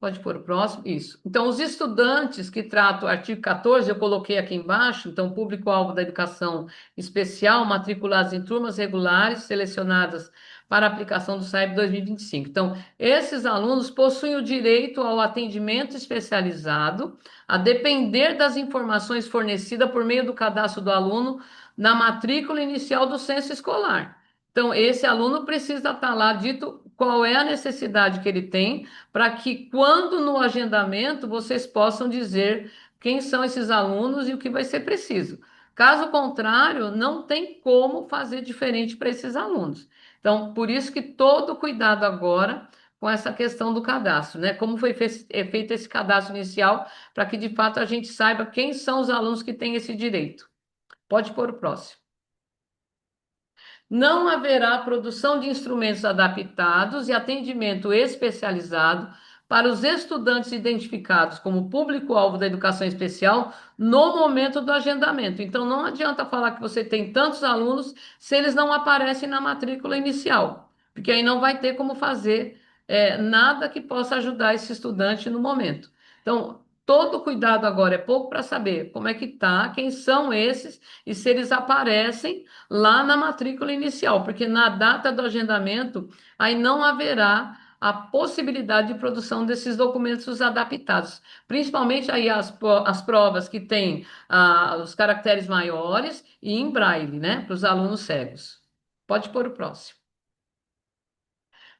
[SPEAKER 3] Pode pôr o próximo, isso. Então, os estudantes que tratam o artigo 14, eu coloquei aqui embaixo, então, público-alvo da educação especial, matriculados em turmas regulares, selecionadas para aplicação do SAEB 2025. Então, esses alunos possuem o direito ao atendimento especializado, a depender das informações fornecidas por meio do cadastro do aluno na matrícula inicial do censo escolar. Então, esse aluno precisa estar lá dito qual é a necessidade que ele tem, para que quando no agendamento vocês possam dizer quem são esses alunos e o que vai ser preciso. Caso contrário, não tem como fazer diferente para esses alunos. Então, por isso que todo cuidado agora com essa questão do cadastro, né? Como foi feito esse cadastro inicial, para que de fato a gente saiba quem são os alunos que têm esse direito. Pode pôr o próximo. Não haverá produção de instrumentos adaptados e atendimento especializado para os estudantes identificados como público-alvo da educação especial no momento do agendamento. Então, não adianta falar que você tem tantos alunos se eles não aparecem na matrícula inicial, porque aí não vai ter como fazer nada que possa ajudar esse estudante no momento. Então, todo cuidado agora é pouco para saber como é que tá, quem são esses e se eles aparecem lá na matrícula inicial, porque na data do agendamento aí não haverá a possibilidade de produção desses documentos adaptados, principalmente aí as provas que têm os caracteres maiores e em braille, né, para os alunos cegos. Pode pôr o próximo.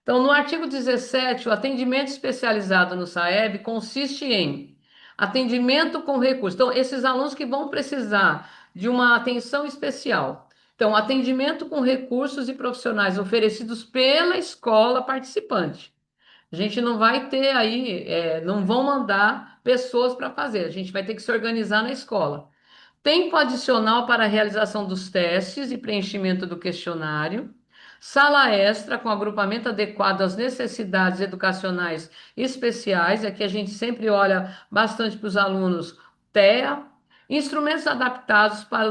[SPEAKER 3] Então, no artigo 17, o atendimento especializado no SAEB consiste em atendimento com recurso. Então, esses alunos que vão precisar de uma atenção especial. Então, atendimento com recursos e profissionais oferecidos pela escola participante. A gente não vai ter aí, não vão mandar pessoas para fazer, a gente vai ter que se organizar na escola. Tempo adicional para a realização dos testes e preenchimento do questionário. Sala extra com agrupamento adequado às necessidades educacionais especiais. Aqui a gente sempre olha bastante para os alunos TEA. Instrumentos adaptados para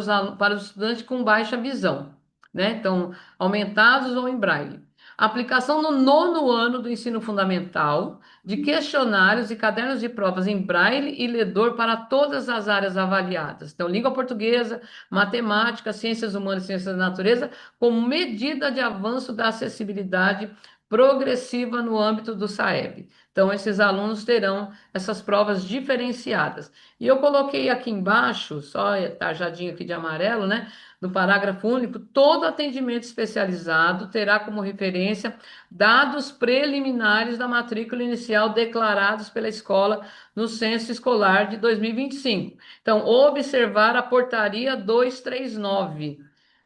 [SPEAKER 3] os estudantes com baixa visão, né? Então, aumentados ou em braille. Aplicação no nono ano do ensino fundamental de questionários e cadernos de provas em braille e ledor para todas as áreas avaliadas. Então, língua portuguesa, matemática, ciências humanas e ciências da natureza, como medida de avanço da acessibilidade progressiva no âmbito do SAEB. Então, esses alunos terão essas provas diferenciadas. E eu coloquei aqui embaixo, só tarjadinho aqui de amarelo, né? no parágrafo único, todo atendimento especializado terá como referência dados preliminares da matrícula inicial declarados pela escola no censo escolar de 2025. Então, observar a portaria 239,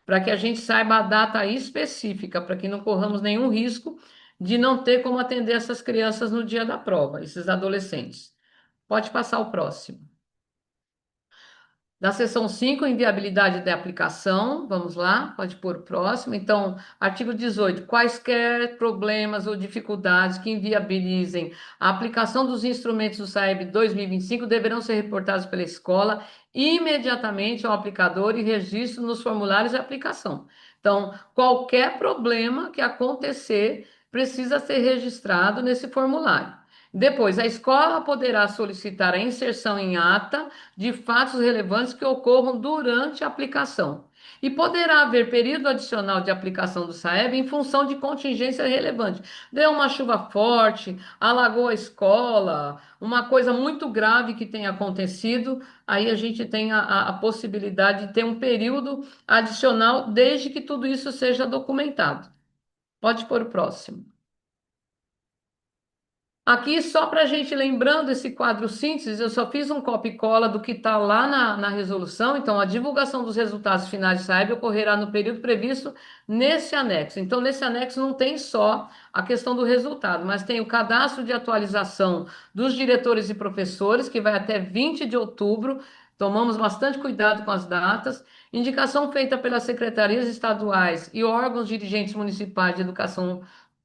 [SPEAKER 3] para que a gente saiba a data específica, para que não corramos nenhum risco de não ter como atender essas crianças no dia da prova, esses adolescentes. Pode passar o próximo. Da seção 5, inviabilidade da aplicação, vamos lá, pode pôr o próximo. Então, artigo 18, quaisquer problemas ou dificuldades que inviabilizem a aplicação dos instrumentos do SAEB 2025 deverão ser reportados pela escola imediatamente ao aplicador e registro nos formulários de aplicação. Então, qualquer problema que acontecer precisa ser registrado nesse formulário. Depois, a escola poderá solicitar a inserção em ata de fatos relevantes que ocorram durante a aplicação. E poderá haver período adicional de aplicação do SAEB em função de contingência relevante. Deu uma chuva forte, alagou a escola, uma coisa muito grave que tenha acontecido, aí a gente tem a possibilidade de ter um período adicional, desde que tudo isso seja documentado. Pode pôr o próximo. Aqui, só para a gente lembrando esse quadro síntese, eu só fiz um copia e cola do que está lá na resolução. Então, a divulgação dos resultados finais de SAEB ocorrerá no período previsto nesse anexo. Então, nesse anexo não tem só a questão do resultado, mas tem o cadastro de atualização dos diretores e professores, que vai até 20 de outubro. Tomamos bastante cuidado com as datas. Indicação feita pelas secretarias estaduais e órgãos dirigentes municipais de educação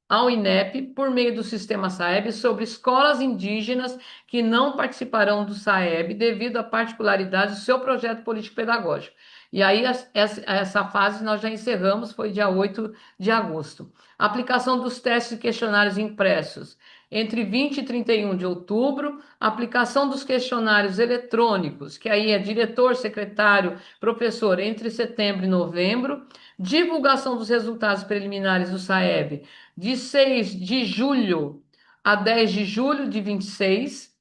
[SPEAKER 3] ao INEP, por meio do sistema SAEB, sobre escolas indígenas que não participarão do SAEB devido à particularidade do seu projeto político-pedagógico. E aí, essa fase nós já encerramos, foi dia 8 de agosto. Aplicação dos testes e questionários impressos entre 20 e 31 de outubro, aplicação dos questionários eletrônicos, que aí é diretor, secretário, professor, entre setembro e novembro, divulgação dos resultados preliminares do SAEB de 6 de julho a 10 de julho de 26,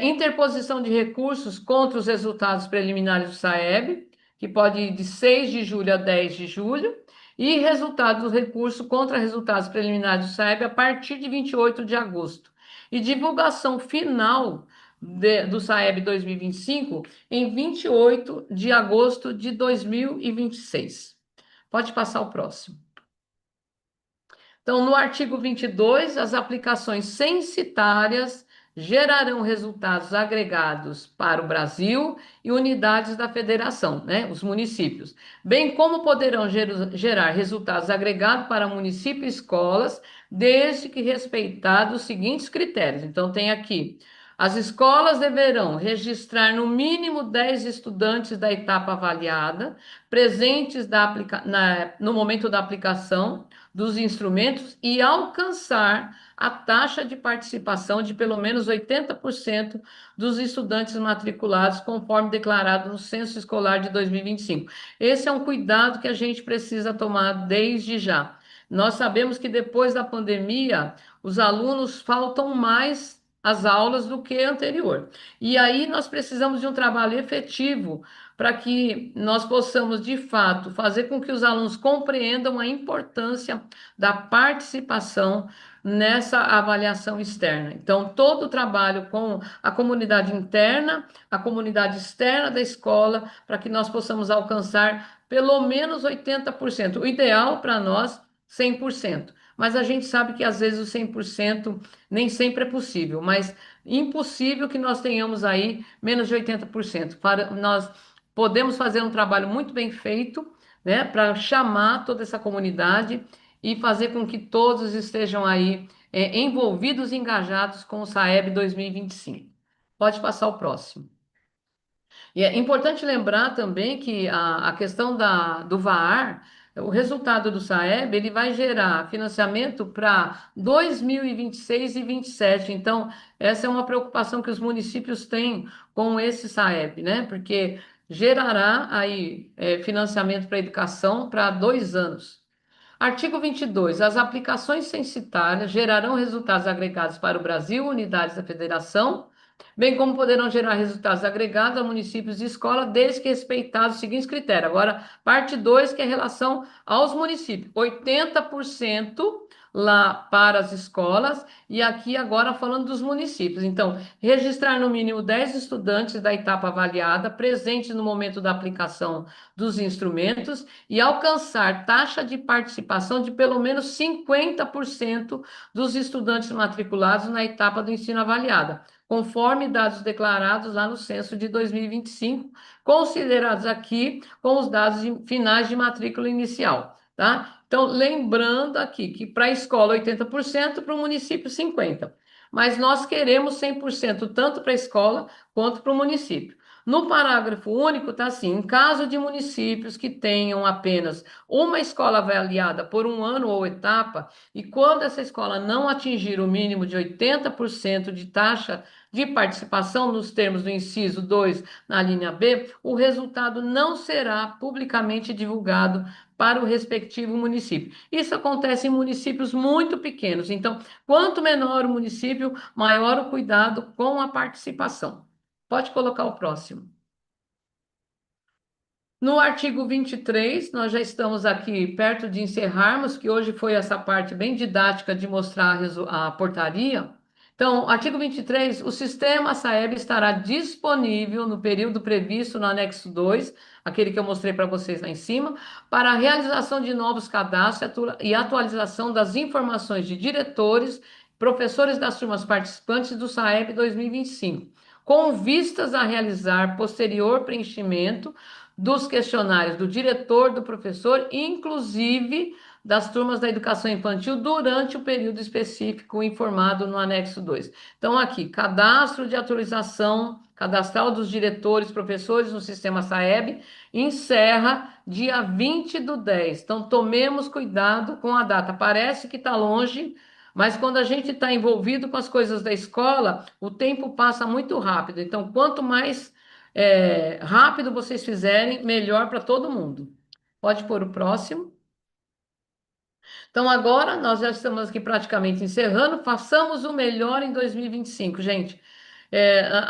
[SPEAKER 3] interposição de recursos contra os resultados preliminares do SAEB, que pode ir de 6 de julho a 10 de julho, e resultado do recurso contra resultados preliminares do SAEB a partir de 28 de agosto. E divulgação final do SAEB 2025 em 28 de agosto de 2026. Pode passar o próximo. Então, no artigo 22, as aplicações censitárias gerarão resultados agregados para o Brasil e unidades da federação, né, os municípios, bem como poderão gerar resultados agregados para município e escolas, desde que respeitados os seguintes critérios. Então, tem aqui: as escolas deverão registrar no mínimo 10 estudantes da etapa avaliada, presentes no momento da aplicação dos instrumentos e alcançar a taxa de participação de pelo menos 80% dos estudantes matriculados, conforme declarado no Censo Escolar de 2025. Esse é um cuidado que a gente precisa tomar desde já. Nós sabemos que depois da pandemia, os alunos faltam mais às aulas do que anterior. E aí nós precisamos de um trabalho efetivo para que nós possamos, de fato, fazer com que os alunos compreendam a importância da participação nessa avaliação externa. Então, todo o trabalho com a comunidade interna, a comunidade externa da escola, para que nós possamos alcançar pelo menos 80%. O ideal para nós, 100%. Mas a gente sabe que às vezes o 100% nem sempre é possível, mas impossível que nós tenhamos aí menos de 80%. Para nós podemos fazer um trabalho muito bem feito, né, para chamar toda essa comunidade e fazer com que todos estejam aí envolvidos e engajados com o SAEB 2025. Pode passar o próximo. E é importante lembrar também que a questão do VAR, o resultado do SAEB, ele vai gerar financiamento para 2026 e 27. Então, essa é uma preocupação que os municípios têm com esse SAEB, né? Porque gerará aí financiamento para educação para 2 anos. Artigo 22. As aplicações censitárias gerarão resultados agregados para o Brasil, unidades da federação. bem como poderão gerar resultados agregados a municípios e escola, desde que respeitados os seguintes critérios. Agora, parte 2, que é em relação aos municípios. 80% lá para as escolas, e aqui agora falando dos municípios. Então, registrar no mínimo 10 estudantes da etapa avaliada presentes no momento da aplicação dos instrumentos e alcançar taxa de participação de pelo menos 50% dos estudantes matriculados na etapa do ensino avaliada, conforme dados declarados lá no censo de 2025, considerados aqui com os dados finais de matrícula inicial, tá? Então, lembrando aqui que para a escola 80%, para o município 50%. Mas nós queremos 100% tanto para a escola quanto para o município. No parágrafo único está assim: em caso de municípios que tenham apenas uma escola avaliada por um ano ou etapa, e quando essa escola não atingir o mínimo de 80% de taxa de participação nos termos do inciso 2 na linha B, o resultado não será publicamente divulgado para o respectivo município. Isso acontece em municípios muito pequenos. Então, quanto menor o município, maior o cuidado com a participação. Pode colocar o próximo. No artigo 23, nós já estamos aqui perto de encerrarmos, que hoje foi essa parte bem didática de mostrar a portaria. Então, artigo 23, o sistema SAEB estará disponível no período previsto no anexo 2, aquele que eu mostrei para vocês lá em cima, para a realização de novos cadastros e atualização das informações de diretores, professores das turmas participantes do SAEB 2025, com vistas a realizar posterior preenchimento dos questionários do diretor, do professor, inclusive das turmas da educação infantil durante o período específico informado no anexo 2. Então, aqui, cadastro de atualização cadastral dos diretores, professores no sistema SAEB, encerra dia 20/10. Então, tomemos cuidado com a data. Parece que está longe, mas quando a gente está envolvido com as coisas da escola, o tempo passa muito rápido. Então, quanto mais rápido vocês fizerem, melhor para todo mundo. Pode pôr o próximo. Então, agora nós já estamos aqui praticamente encerrando. Façamos o melhor em 2025, gente.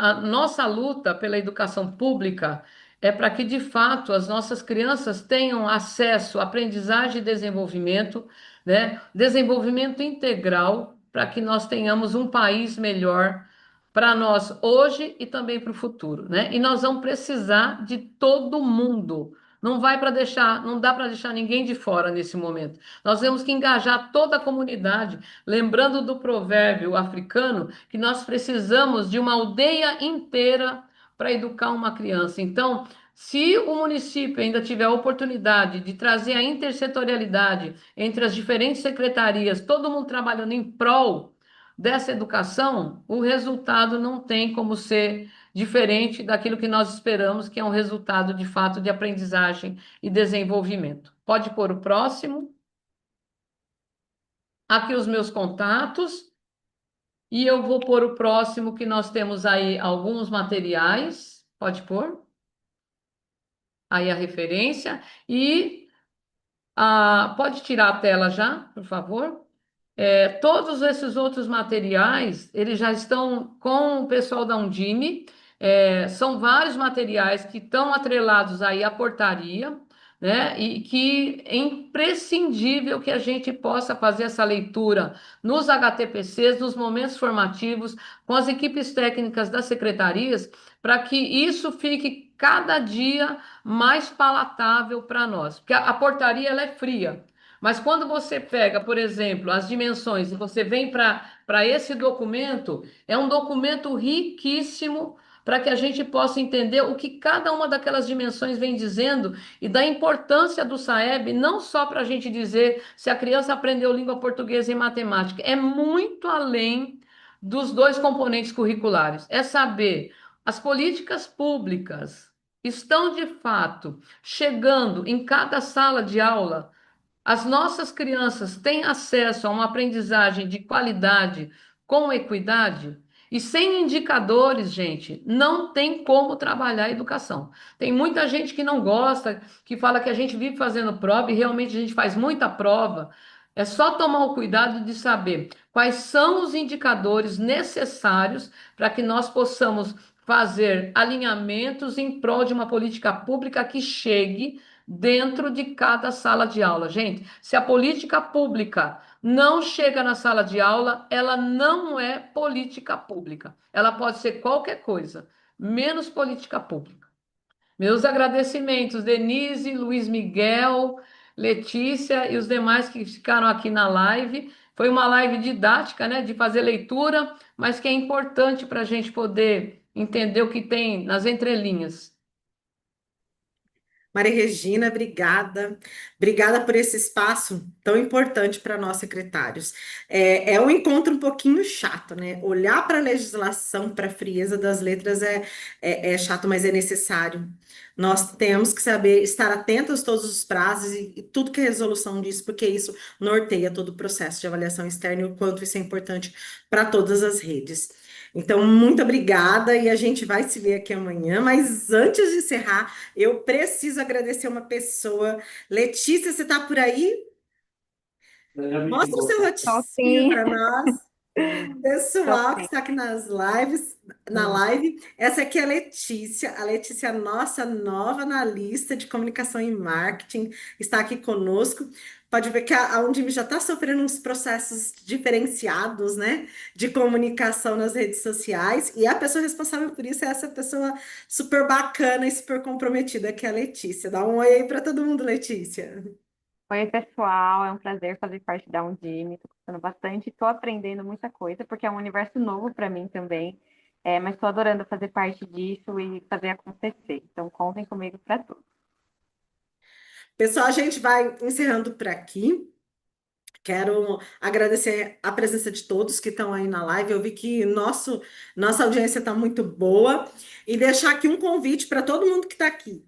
[SPEAKER 3] A nossa luta pela educação pública é para que, de fato, as nossas crianças tenham acesso à aprendizagem e desenvolvimento, né? Desenvolvimento integral, para que nós tenhamos um país melhor para nós hoje e também para o futuro, né? E nós vamos precisar de todo mundo. Não vai para deixar, não dá para deixar ninguém de fora nesse momento. Nós temos que engajar toda a comunidade, lembrando do provérbio africano que nós precisamos de uma aldeia inteira para educar uma criança. Então, se o município ainda tiver a oportunidade de trazer a intersetorialidade entre as diferentes secretarias, todo mundo trabalhando em prol dessa educação, o resultado não tem como ser diferente daquilo que nós esperamos, que é um resultado de fato de aprendizagem e desenvolvimento. Pode pôr o próximo. Aqui os meus contatos. E eu vou pôr o próximo, que nós temos aí alguns materiais. Pode pôr. Aí a referência. E pode tirar a tela já, por favor. Todos esses outros materiais, eles já estão com o pessoal da Undime. São vários materiais que estão atrelados aí à portaria, né? E que é imprescindível que a gente possa fazer essa leitura nos HTPCs, nos momentos formativos, com as equipes técnicas das secretarias, para que isso fique cada dia mais palatável para nós. Porque a portaria ela é fria. Mas quando você pega, por exemplo, as dimensões e você vem para esse documento, é um documento riquíssimo para que a gente possa entender o que cada uma daquelas dimensões vem dizendo e da importância do SAEB, não só para a gente dizer se a criança aprendeu língua portuguesa e matemática, é muito além dos dois componentes curriculares. É saber as políticas públicas estão de fato chegando em cada sala de aula. As nossas crianças têm acesso a uma aprendizagem de qualidade com equidade? E sem indicadores, gente, não tem como trabalhar a educação. Tem muita gente que não gosta, que fala que a gente vive fazendo prova e realmente a gente faz muita prova. É só tomar o cuidado de saber quais são os indicadores necessários para que nós possamos fazer alinhamentos em prol de uma política pública que chegue dentro de cada sala de aula. Gente, se a política pública não chega na sala de aula, ela não é política pública. Ela pode ser qualquer coisa, menos política pública. Meus agradecimentos, Denise, Luiz Miguel, Letícia e os demais que ficaram aqui na live. Foi uma live didática, né, de fazer leitura, mas que é importante para a gente poder entender o que tem nas entrelinhas.
[SPEAKER 1] Maria Regina, obrigada. Obrigada por esse espaço tão importante para nós secretários. É um encontro um pouquinho chato, né? Olhar para a legislação, para a frieza das letras é chato, mas é necessário. Nós temos que saber estar atentos a todos os prazos e tudo que a resolução diz, porque isso norteia todo o processo de avaliação externa e o quanto isso é importante para todas as redes. Então, muito obrigada e a gente vai se ver aqui amanhã. Mas antes de encerrar, eu preciso agradecer uma pessoa. Letícia, você está por aí? Mostra o seu
[SPEAKER 4] Então,
[SPEAKER 1] rotistinho
[SPEAKER 4] sim,
[SPEAKER 1] para nós.
[SPEAKER 4] então,
[SPEAKER 1] Pessoal que
[SPEAKER 4] sim.
[SPEAKER 1] está aqui na
[SPEAKER 3] Hum.
[SPEAKER 1] live, essa aqui é a Letícia, é nossa nova analista de comunicação e marketing, está aqui conosco. Pode ver que a Undime já está sofrendo uns processos diferenciados, né, de comunicação nas redes sociais, e a pessoa responsável por isso é essa pessoa super bacana e super comprometida, que é a Letícia. Dá um oi aí para todo mundo, Letícia.
[SPEAKER 4] Oi, pessoal, é um prazer fazer parte da Undime. Estou gostando bastante, estou aprendendo muita coisa, porque é um universo novo para mim também. Mas estou adorando fazer parte disso e fazer acontecer. Então, contem comigo para tudo.
[SPEAKER 1] Pessoal, a gente vai encerrando por aqui. Quero agradecer a presença de todos que estão aí na live. Eu vi que nossa audiência está muito boa. E deixar aqui um convite para todo mundo que está aqui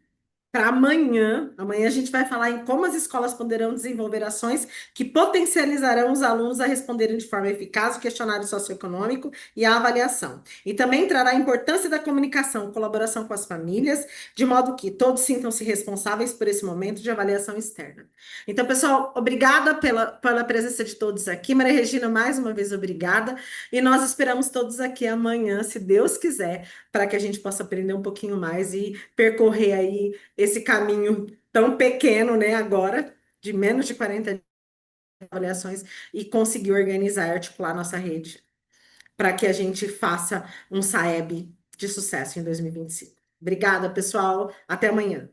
[SPEAKER 1] para amanhã. Amanhã a gente vai falar em como as escolas poderão desenvolver ações que potencializarão os alunos a responderem de forma eficaz o questionário socioeconômico e a avaliação. E também trará a importância da comunicação, colaboração com as famílias, de modo que todos sintam-se responsáveis por esse momento de avaliação externa. Então, pessoal, obrigada pela presença de todos aqui. Maria Regina, mais uma vez, obrigada. E nós esperamos todos aqui amanhã, se Deus quiser, para que a gente possa aprender um pouquinho mais e percorrer aí esse caminho tão pequeno, né, agora, de menos de 40 avaliações, e conseguir organizar e articular nossa rede para que a gente faça um SAEB de sucesso em 2025. Obrigada, pessoal. Até amanhã.